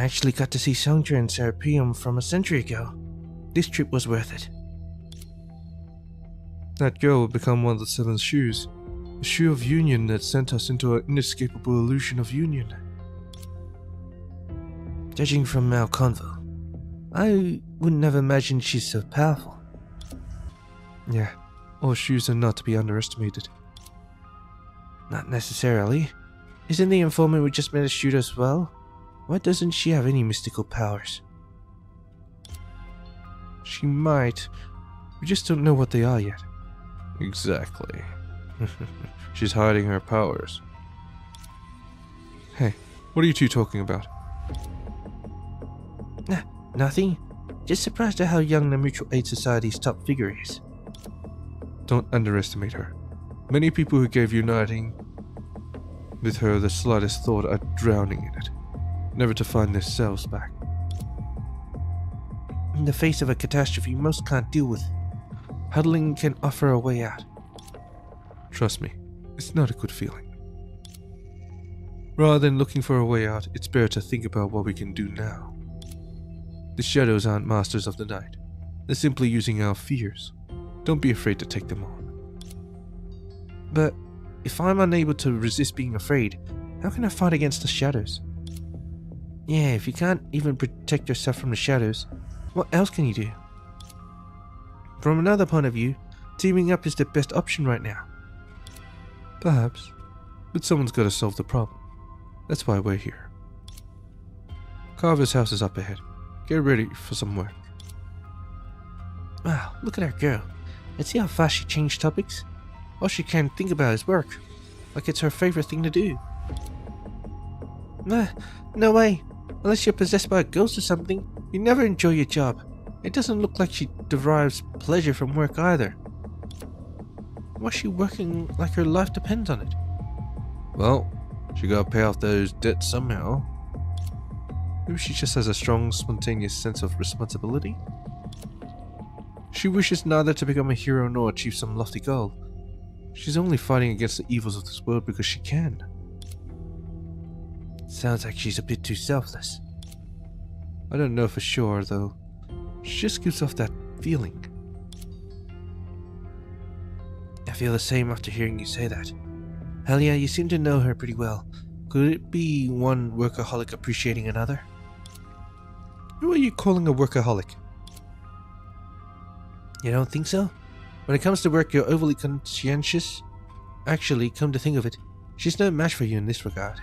actually got to see Songja and Serapeum from a century ago. This trip was worth it. That girl would become one of the seven shoes. The shoe of union that sent us into an inescapable illusion of union. Judging from our convo, I wouldn't have imagined she's so powerful. Yeah, all shoes are not to be underestimated. Not necessarily. Isn't the informant we just met a shooter as well? Why doesn't she have any mystical powers? She might. We just don't know what they are yet. Exactly. She's hiding her powers. Hey, what are you two talking about? Nothing. Just surprised at how young the Mutual Aid Society's top figure is. Don't underestimate her. Many people who gave uniting with her the slightest thought are drowning in it, never to find their selves back. In the face of a catastrophe most can't deal with, huddling can offer a way out. Trust me, it's not a good feeling. Rather than looking for a way out, it's better to think about what we can do now. The shadows aren't masters of the night. They're simply using our fears. Don't be afraid to take them on. But if I'm unable to resist being afraid, how can I fight against the shadows? Yeah, if you can't even protect yourself from the shadows, what else can you do? From another point of view, teaming up is the best option right now. Perhaps, but someone's got to solve the problem. That's why we're here. Carver's house is up ahead. Get ready for some work. Wow, look at her go. And see how fast she changed topics? All she can think about is work. Like it's her favorite thing to do. No way. Unless you're possessed by a ghost or something, you never enjoy your job. It doesn't look like she derives pleasure from work either. Why's she working like her life depends on it? Well, she gotta pay off those debts somehow. Maybe she just has a strong, spontaneous sense of responsibility. She wishes neither to become a hero nor achieve some lofty goal. She's only fighting against the evils of this world because she can. Sounds like she's a bit too selfless. I don't know for sure, though. She just gives off that feeling. I feel the same after hearing you say that. Hell yeah, you seem to know her pretty well. Could it be one workaholic appreciating another? Who are you calling a workaholic? You don't think so? When it comes to work, you're overly conscientious. Actually, come to think of it, she's no match for you in this regard.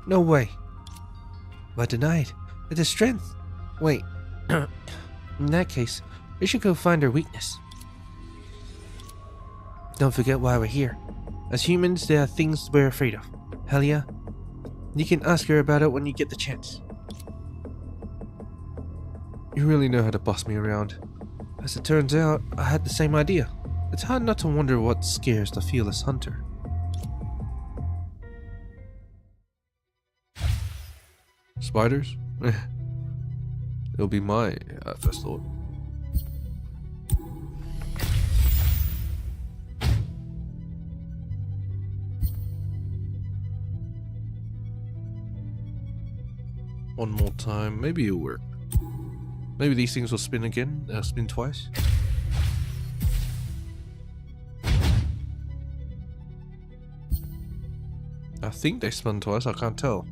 No way. Why deny it? It's a strength. Wait. In that case, we should go find her weakness. Don't forget why we're here. As humans, there are things we're afraid of. Hell yeah. You can ask her about it when you get the chance. You really know how to boss me around. As it turns out, I had the same idea. It's hard not to wonder what scares the fearless hunter. Spiders? It'll be my first thought. One more time, maybe it'll work. Maybe these things will spin again, spin twice. I think they spun twice, I can't tell.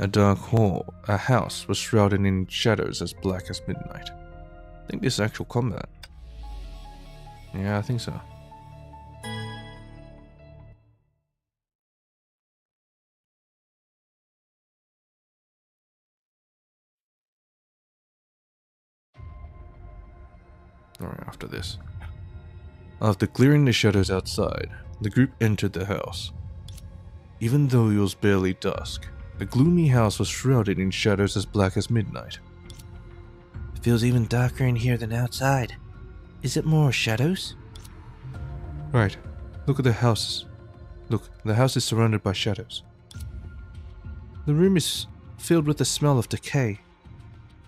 A dark hall, a house was shrouded in shadows as black as midnight. I think this is actual combat. Yeah, I think so. Alright, after this. After clearing the shadows outside, the group entered the house. Even though it was barely dusk, the gloomy house was shrouded in shadows as black as midnight. It feels even darker in here than outside. Is it more shadows? Right, look at the houses. Look, the house is surrounded by shadows. The room is filled with the smell of decay.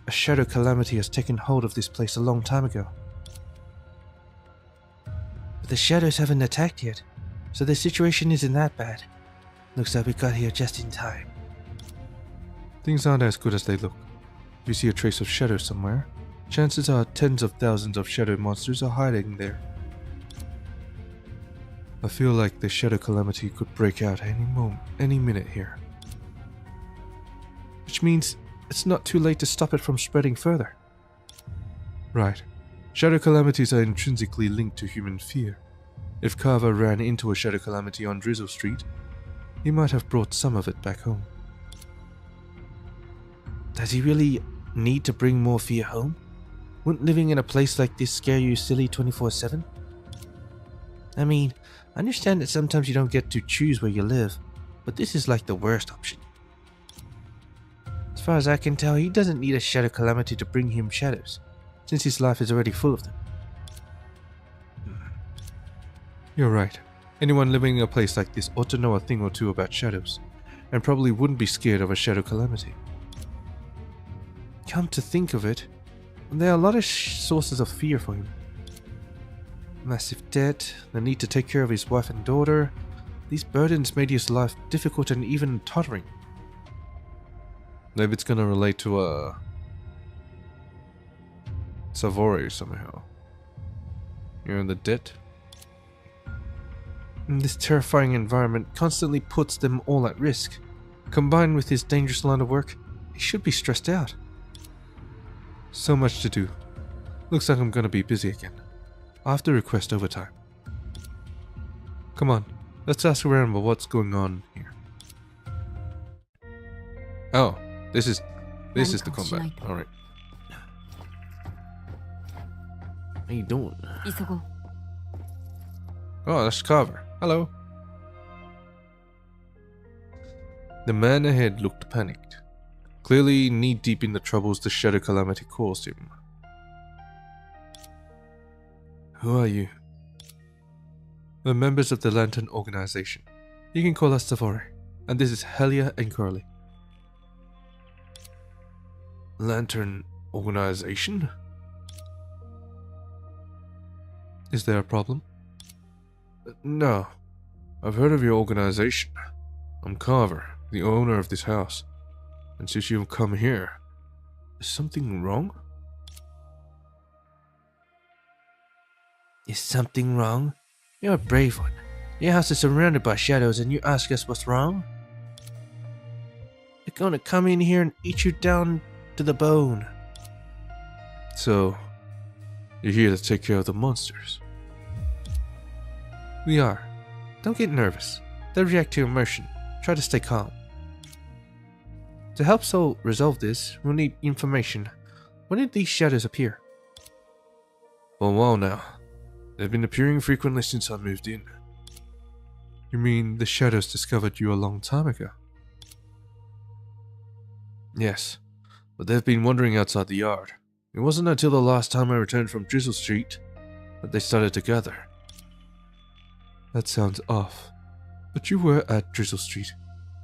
A shadow calamity has taken hold of this place a long time ago. But the shadows haven't attacked yet, so the situation isn't that bad. Looks like we got here just in time. Things aren't as good as they look. If you see a trace of shadow somewhere, chances are tens of thousands of shadow monsters are hiding there. I feel like the shadow calamity could break out any minute here. Which means it's not too late to stop it from spreading further. Right. Shadow calamities are intrinsically linked to human fear. If Carver ran into a shadow calamity on Drizzle Street, he might have brought some of it back home. Does he really need to bring more fear home? Wouldn't living in a place like this scare you silly 24/7? I mean, I understand that sometimes you don't get to choose where you live, but this is like the worst option. As far as I can tell, he doesn't need a shadow calamity to bring him shadows, since his life is already full of them. You're right. Anyone living in a place like this ought to know a thing or two about shadows, and probably wouldn't be scared of a shadow calamity. Come to think of it, there are a lot of sources of fear for him. Massive debt, the need to take care of his wife and daughter. These burdens made his life difficult and even tottering. Maybe it's gonna relate to Savory somehow. You're in the debt? This terrifying environment constantly puts them all at risk. Combined with his dangerous line of work, he should be stressed out. So much to do. Looks like I'm gonna be busy again. I'll have to request overtime. Come on, let's ask around about what's going on here. Oh, this is the combat. Alright. How you doing? 急ごう。 Oh, that's Carver. Hello. The man ahead looked panicked, clearly knee-deep in the troubles the shadow calamity caused him. Who are you? We're members of the Lantern Organization. You can call us Savory, and this is Helia and Curly. Lantern Organization? Is there a problem? No. I've heard of your organization. I'm Carver, the owner of this house. And since you've come here, is something wrong? Is something wrong? You're a brave one. Your house is surrounded by shadows and you ask us what's wrong? They're gonna come in here and eat you down to the bone. So, you're here to take care of the monsters? We are. Don't get nervous. They'll react to emotion. Try to stay calm. To help Soul resolve this, we'll need information. When did these shadows appear? For a while now. They've been appearing frequently since I moved in. You mean the shadows discovered you a long time ago? Yes, but they've been wandering outside the yard. It wasn't until the last time I returned from Drizzle Street that they started to gather. That sounds off. But you were at Drizzle Street.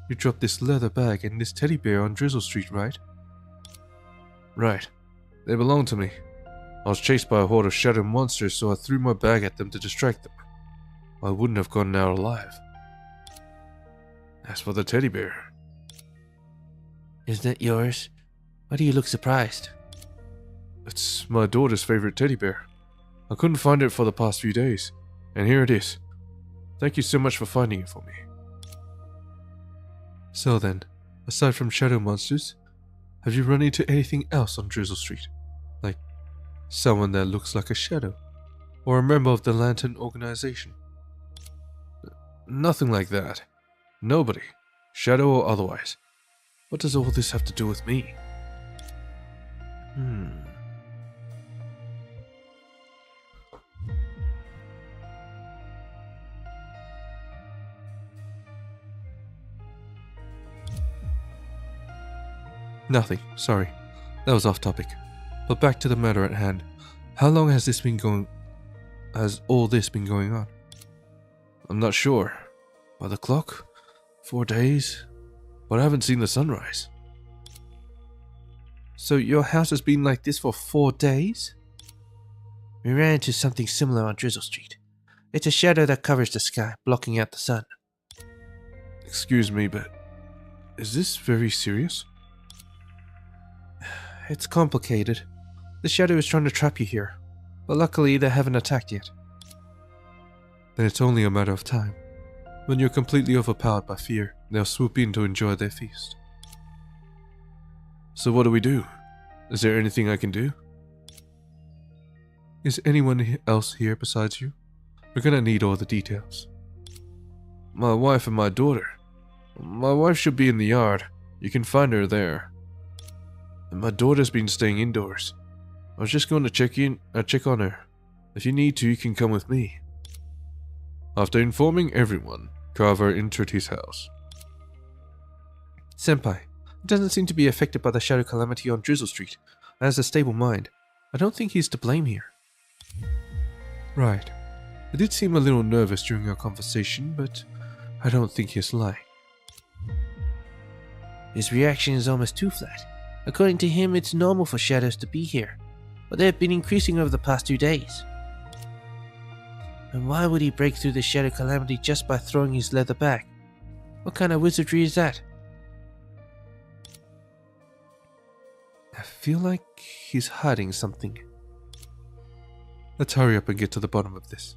You dropped this leather bag and this teddy bear on Drizzle Street, right? Right. They belong to me. I was chased by a horde of shadow monsters, so I threw my bag at them to distract them. I wouldn't have gotten out alive. As for the teddy bear... Is that yours? Why do you look surprised? It's my daughter's favorite teddy bear. I couldn't find it for the past few days, and here it is. Thank you so much for finding it for me. So then, Aside from shadow monsters, have you run into anything else on Drizzle Street? Like someone that looks like a shadow? Or a member of the Lantern organization? Nothing like that. Nobody. Shadow or otherwise. What does all this have to do with me? Nothing, sorry. That was off topic. But back to the matter at hand. How long has all this been going on? I'm not sure. By the clock? 4 days? But I haven't seen the sunrise. So your house has been like this for 4 days? We ran into something similar on Drizzle Street. It's a shadow that covers the sky, blocking out the sun. Excuse me, but is this very serious? It's complicated. The shadow is trying to trap you here, but luckily they haven't attacked yet. Then it's only a matter of time. When you're completely overpowered by fear, they'll swoop in to enjoy their feast. So what do we do? Is there anything I can do? Is anyone else here besides you? We're gonna need all the details. My wife and my daughter. My wife should be in the yard. You can find her there. And my daughter's been staying indoors. I was just going to check on her. If you need to, you can come with me. After informing everyone, Carver entered his house. Senpai doesn't seem to be affected by the shadow calamity on Drizzle Street, and has a stable mind. I don't think he's to blame here. Right. I did seem a little nervous during our conversation, but I don't think he's lying. His reaction is almost too flat. According to him, it's normal for shadows to be here, but they have been increasing over the past 2 days. And why would he break through the shadow calamity just by throwing his leather back? What kind of wizardry is that? I feel like he's hiding something. Let's hurry up and get to the bottom of this.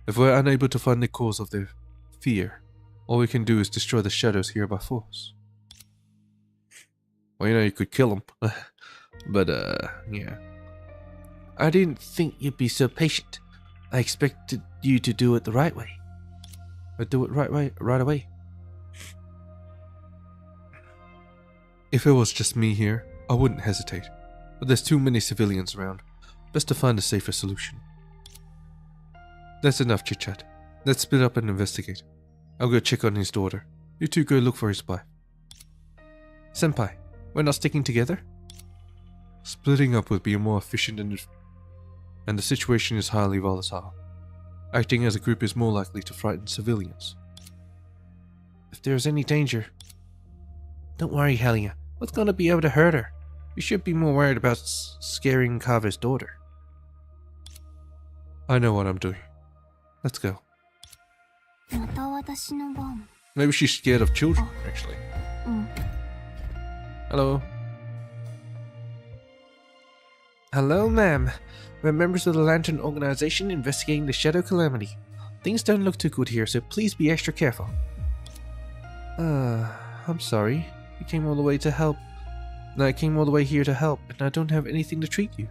If we're unable to find the cause of their fear, all we can do is destroy the shadows here by force. Well, you could kill them. But, yeah. I didn't think you'd be so patient. I expected you to do it the right way. I'd do it right away. If it was just me here, I wouldn't hesitate. But there's too many civilians around. Best to find a safer solution. That's enough chit-chat. Let's split up and investigate. I'll go check on his daughter. You two go look for his wife. Senpai, we're not sticking together? Splitting up would be more efficient and the situation is highly volatile. Acting as a group is more likely to frighten civilians. If there's any danger... Don't worry, Helia. What's gonna be able to hurt her? We should be more worried about scaring Carver's daughter. I know what I'm doing. Let's go. Maybe she's scared of children, actually. Hello. Hello, ma'am. We're members of the Lantern organization investigating the Shadow Calamity. Things don't look too good here, so please be extra careful. I'm sorry. You came all the way to help. I came all the way here to help, and I don't have anything to treat you.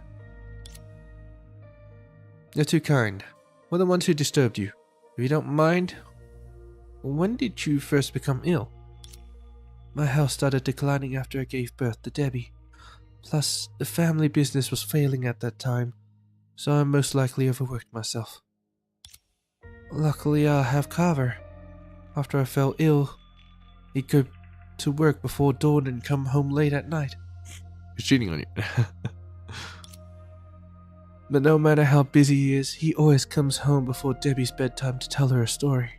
You're too kind. We're the ones who disturbed you. If you don't mind, when did you first become ill? My health started declining after I gave birth to Debbie. Plus, the family business was failing at that time, so I most likely overworked myself. Luckily, I have Carver. After I fell ill, he'd go to work before dawn and come home late at night. He's cheating on you. But no matter how busy he is, he always comes home before Debbie's bedtime to tell her a story.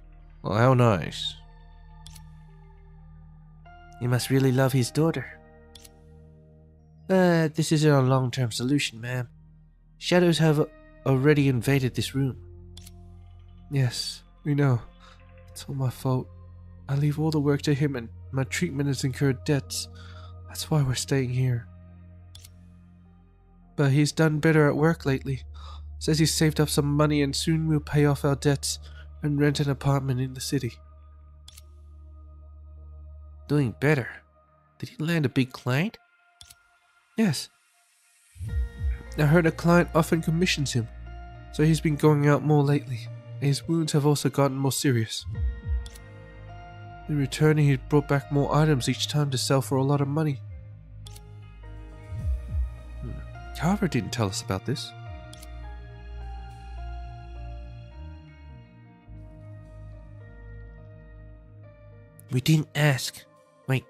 Well, how nice. He must really love his daughter. This isn't a long-term solution, ma'am. Shadows have already invaded this room. Yes, we know. It's all my fault. I leave all the work to him and my treatment has incurred debts. That's why we're staying here. But he's done better at work lately. Says he's saved up some money and soon we'll pay off our debts and rent an apartment in the city. Doing better? Did he land a big client? Yes. I heard a client often commissions him, so he's been going out more lately, and his wounds have also gotten more serious. In return, he brought back more items each time to sell for a lot of money. Carver didn't tell us about this. We didn't ask. Wait,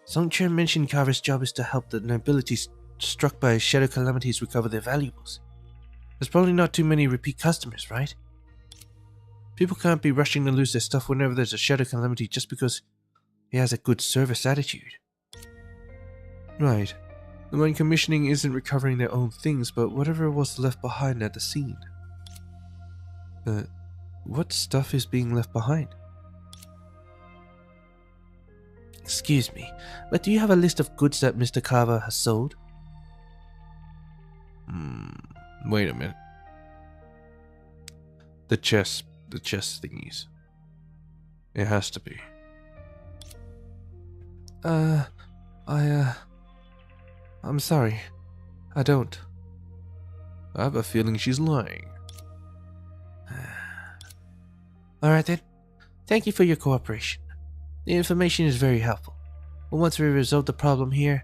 Songchen mentioned Carver's job is to help the nobility struck by shadow calamities recover their valuables. There's probably not too many repeat customers, right? People can't be rushing to lose their stuff whenever there's a shadow calamity just because he has a good service attitude. Right. The one commissioning isn't recovering their own things, but whatever was left behind at the scene. What stuff is being left behind? Excuse me, but do you have a list of goods that Mr. Carver has sold? Wait a minute. The chest thingies. It has to be. I'm sorry. I don't. I have a feeling she's lying. Alright then. Thank you for your cooperation. The information is very helpful. But once we resolve the problem here,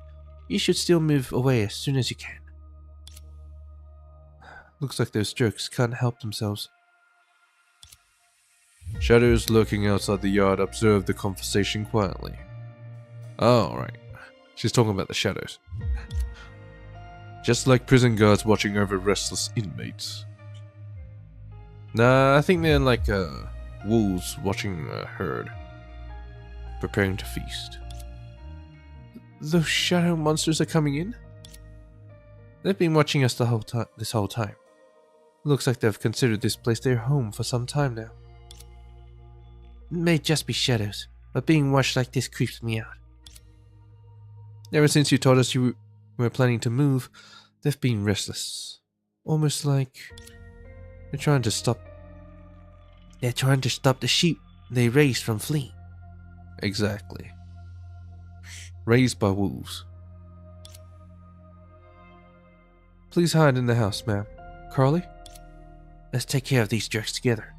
you should still move away as soon as you can. Looks like those jerks can't help themselves. Shadows lurking outside the yard observed the conversation quietly. Oh, right. She's talking about the shadows. Just like prison guards watching over restless inmates. Nah, I think they're like wolves watching a herd, preparing to feast. Those shadow monsters are coming in? They've been watching us this whole time. Looks like they've considered this place their home for some time now. It may just be shadows, but being watched like this creeps me out. Ever since you told us you were planning to move, they've been restless. Almost like they're trying to stop the sheep they raised from fleeing. Exactly. Raised by wolves. Please hide in the house, ma'am. Carly? Let's take care of these jerks together.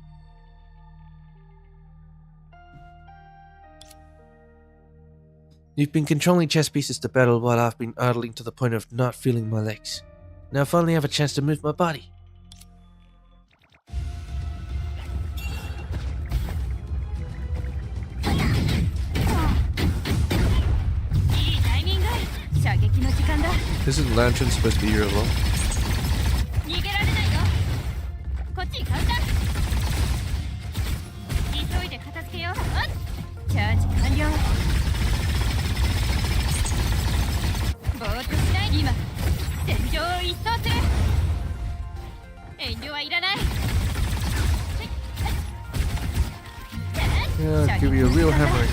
You've been controlling chess pieces to battle while I've been idling to the point of not feeling my legs. Now I finally have a chance to move my body. Isn't Lantern supposed to be here alone? Yeah, give you a real hammering.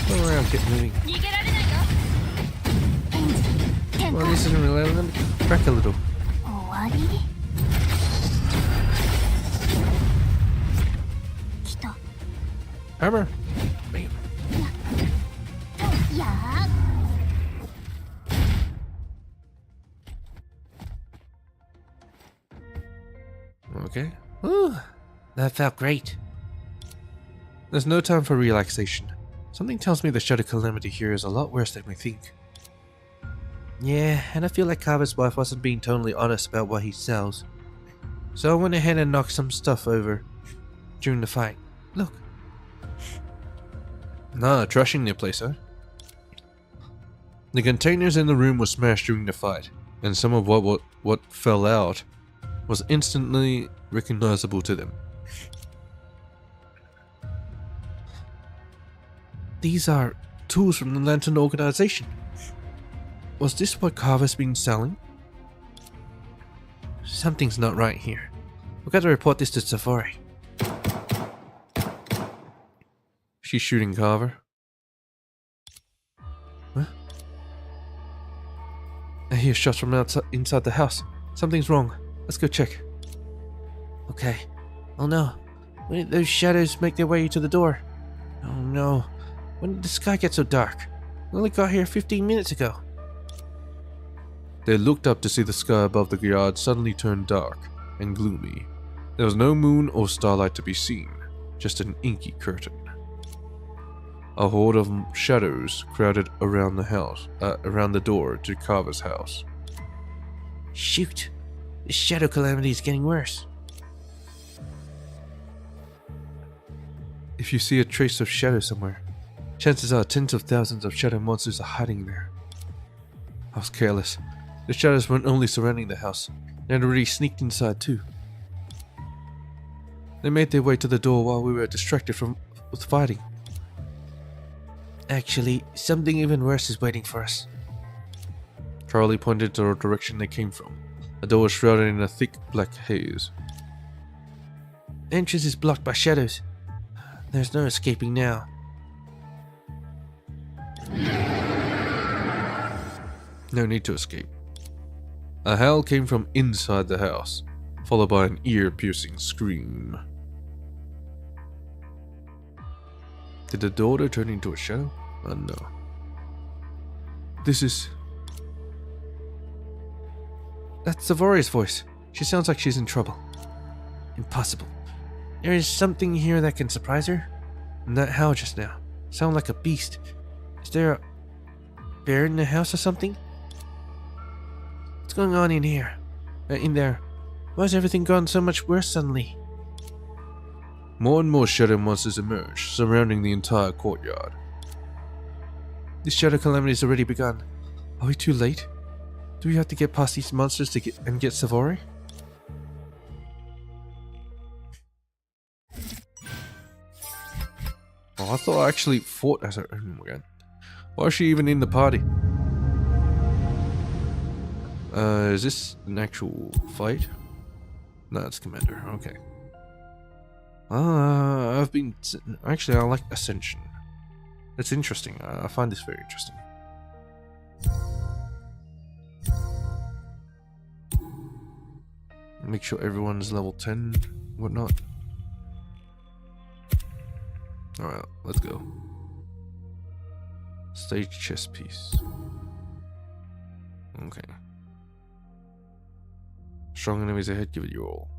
Go around, get moving. Well, this isn't really. Let me crack a little. Hammer. Bam. Okay. Ooh, that felt great. There's no time for relaxation. Something tells me the shadow calamity here is a lot worse than we think. Yeah, and I feel like Carver's wife wasn't being totally honest about what he sells. So I went ahead and knocked some stuff over during the fight. Look. Nah, trashing the place, huh? The containers in the room were smashed during the fight, and some of what fell out was instantly recognizable to them. These are tools from the Lantern organization. Was this what Carver's been selling? Something's not right here. We've got to report this to Safari. She's shooting Carver. Huh? I hear shots from inside the house. Something's wrong. Let's go check. Okay. Oh no. When did those shadows make their way to the door? Oh no. When did the sky get so dark? I only got here 15 minutes ago. They looked up to see the sky above the yard suddenly turn dark and gloomy. There was no moon or starlight to be seen, just an inky curtain. A horde of shadows crowded around the door to Carver's house. Shoot, this shadow calamity is getting worse. If you see a trace of shadow somewhere, chances are tens of thousands of shadow monsters are hiding there. I was careless. The shadows weren't only surrounding the house, they had already sneaked inside too. They made their way to the door while we were distracted with fighting. Actually, something even worse is waiting for us. Charlie pointed to the direction they came from. The door was shrouded in a thick black haze. The entrance is blocked by shadows. There's no escaping now. No need to escape. A howl came from inside the house, followed by an ear-piercing scream. Did the daughter turn into a shadow? No. That's Savori's voice. She sounds like she's in trouble. Impossible. There is something here that can surprise her. And that howl just now sounded like a beast. Is there a bear in the house or something? What's going on in here? In there? Why has everything gone so much worse suddenly? More and more shadow monsters emerged, surrounding the entire courtyard. This shadow calamity has already begun. Are we too late? Do we have to get past these monsters to get Savori? Oh, I thought I actually fought as her. Oh my god. Why is she even in the party? Is this an actual fight? No, it's Commander. Okay. Actually, I like Ascension. It's interesting. I find this very interesting. Make sure everyone's level 10, whatnot. Alright, let's go. Stage chess piece. Okay. Strong enemies ahead, give it your all.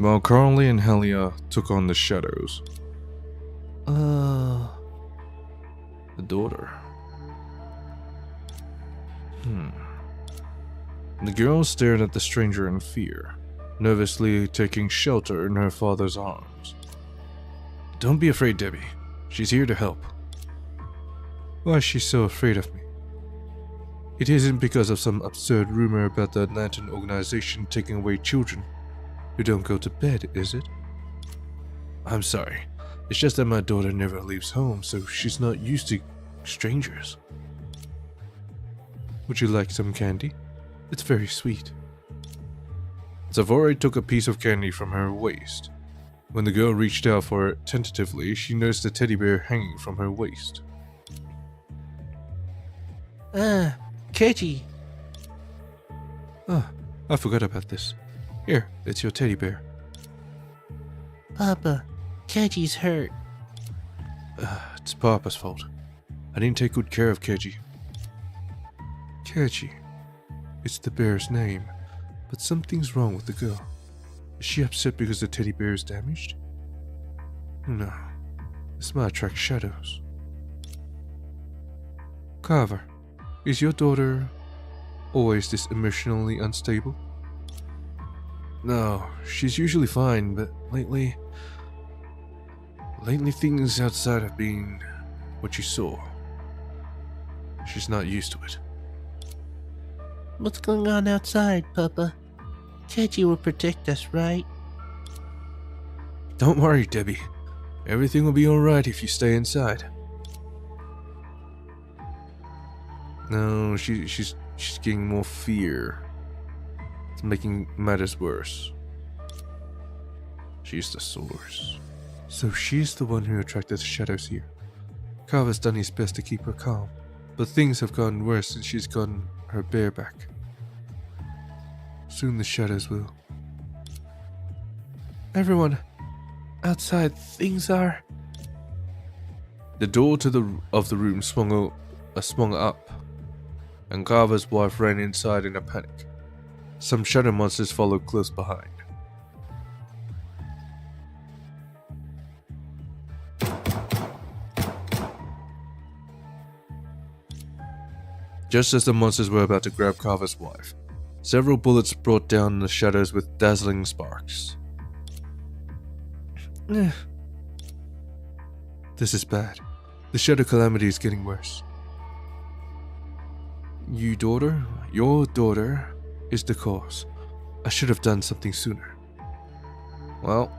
while Carly and Helia took on the shadows. The daughter. The girl stared at the stranger in fear, nervously taking shelter in her father's arms. Don't be afraid, Debbie. She's here to help. Why is she so afraid of me? It isn't because of some absurd rumor about the Lantern organization taking away children who don't go to bed, is it? I'm sorry. It's just that my daughter never leaves home, so she's not used to strangers. Would you like some candy? It's very sweet. Savore took a piece of candy from her waist. When the girl reached out for it tentatively, she noticed a teddy bear hanging from her waist. Keiji. Ah, I forgot about this. Here, it's your teddy bear. Papa, Keiji's hurt. It's Papa's fault. I didn't take good care of Keiji. Keiji. It's the bear's name, but something's wrong with the girl. Is she upset because the teddy bear is damaged? No, this might attract shadows. Carver, is your daughter always this emotionally unstable? No, she's usually fine, but lately things outside have been what you saw. She's not used to it. What's going on outside, Papa? Keiji will protect us, right? Don't worry, Debbie. Everything will be alright if you stay inside. No, she's getting more fear. It's making matters worse. She's the source. So she's the one who attracted the shadows here. Carver's done his best to keep her calm, but things have gotten worse since she's gotten her bear back. Soon the shadows will. Everyone, outside, things are... The door to the room swung up, and Carver's wife ran inside in a panic. Some shadow monsters followed close behind. Just as the monsters were about to grab Carver's wife, several bullets brought down the shadows with dazzling sparks. This is bad. The shadow calamity is getting worse. Your daughter is the cause. I should have done something sooner. Well,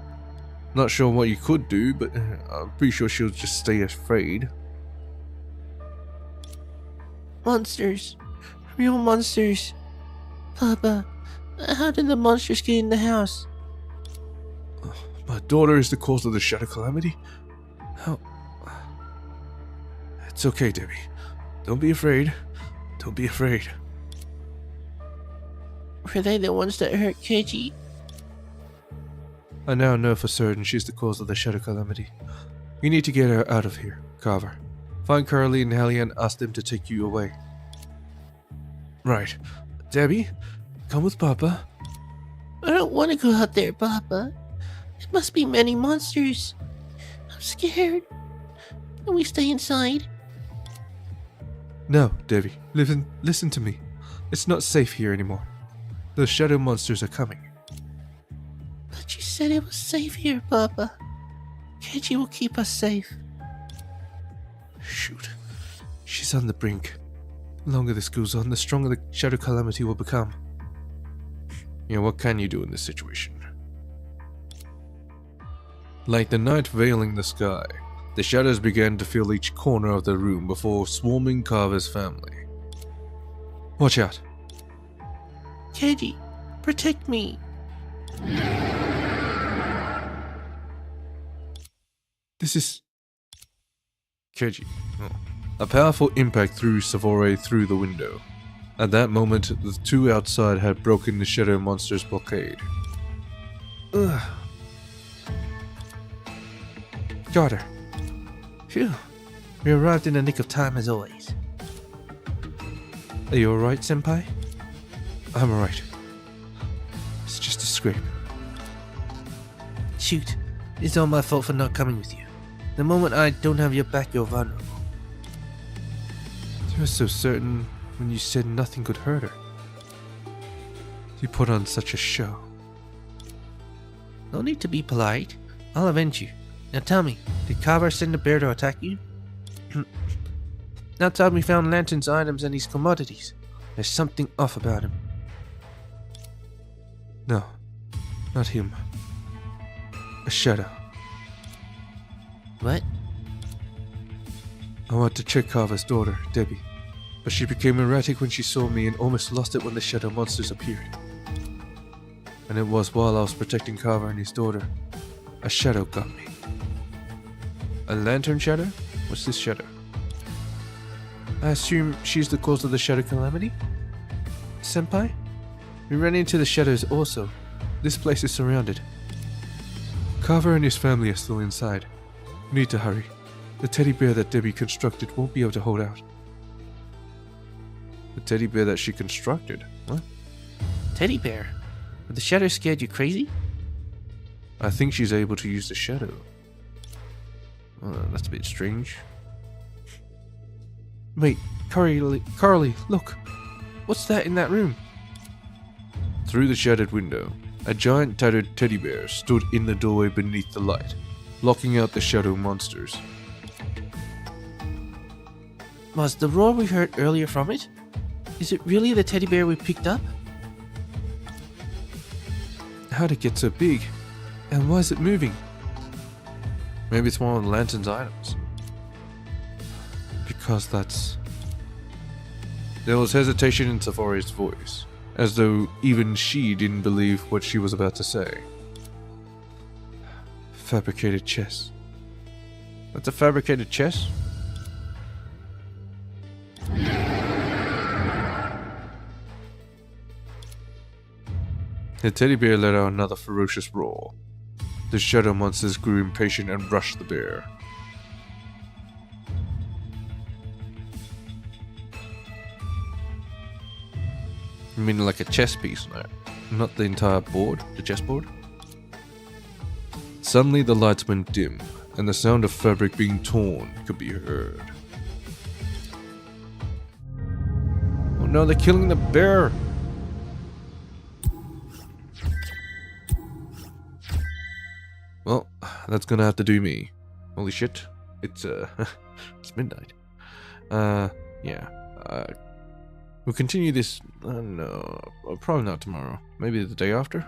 not sure what you could do, but I'm pretty sure she'll just stay afraid. Monsters. Real monsters. Papa, how did the monsters get in the house? My daughter is the cause of the shadow calamity? How? It's okay, Debbie. Don't be afraid. Don't be afraid. Were they the ones that hurt Keiji? I now know for certain she's the cause of the shadow calamity. You need to get her out of here, Carver. Find Carly and Hallie and ask them to take you away. Right. Debbie, come with Papa. I don't want to go out there, Papa. There must be many monsters. I'm scared. Can we stay inside? No, Debbie. Listen to me. It's not safe here anymore. The shadow monsters are coming. But you said it was safe here, Papa. Keiji will keep us safe. Shoot. She's on the brink. The longer this goes on, the stronger the shadow calamity will become. You know, what can you do in this situation? Like the night veiling the sky, the shadows began to fill each corner of the room before swarming Carver's family. Watch out. Keiji, protect me. This is... Keiji. Oh. A powerful impact threw Savore through the window. At that moment, the two outside had broken the shadow monster's blockade. Ugh. Got her. Phew. We arrived in the nick of time as always. Are you alright, Senpai? I'm alright. It's just a scrape. Shoot, it's all my fault for not coming with you. The moment I don't have your back, you're vulnerable. You were so certain when you said nothing could hurt her. You put on such a show. No need to be polite. I'll avenge you. Now tell me, did Carver send a bear to attack you? Outside we found Lantern's items and his commodities. There's something off about him. No, not him. A shadow. What? I went to check Carver's daughter, Debbie, but she became erratic when she saw me and almost lost it when the shadow monsters appeared. And it was while I was protecting Carver and his daughter, a shadow got me. A lantern shadow? What's this shadow? I assume she's the cause of the shadow calamity? Senpai? We ran into the shadows also. This place is surrounded. Carver and his family are still inside. We need to hurry. The teddy bear that Debbie constructed won't be able to hold out. The teddy bear that she constructed? What? Teddy bear? But the shadow scared you crazy? I think she's able to use the shadow. That's a bit strange. Wait, Carly, look. What's that in that room? Through the shattered window, a giant tattered teddy bear stood in the doorway beneath the light, blocking out the shadow monsters. Was the roar we heard earlier from it? Is it really the teddy bear we picked up? How'd it get so big? And why is it moving? Maybe it's one of the Lantern's items. Because that's... There was hesitation in Safari's voice, as though even she didn't believe what she was about to say. Fabricated chess. That's a fabricated chess? The teddy bear let out another ferocious roar. The shadow monsters grew impatient and rushed the bear. You mean like a chess piece, no? Not the entire board, the chessboard? Suddenly the lights went dim, and the sound of fabric being torn could be heard. Oh no, they're killing the bear! Well, that's gonna have to do me. Holy shit. It's it's midnight. Yeah. We'll continue this, no, probably not tomorrow. Maybe the day after?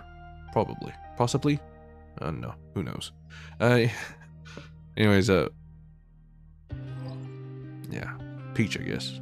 Probably. Possibly? No, who knows. Anyways, yeah, Peach, I guess.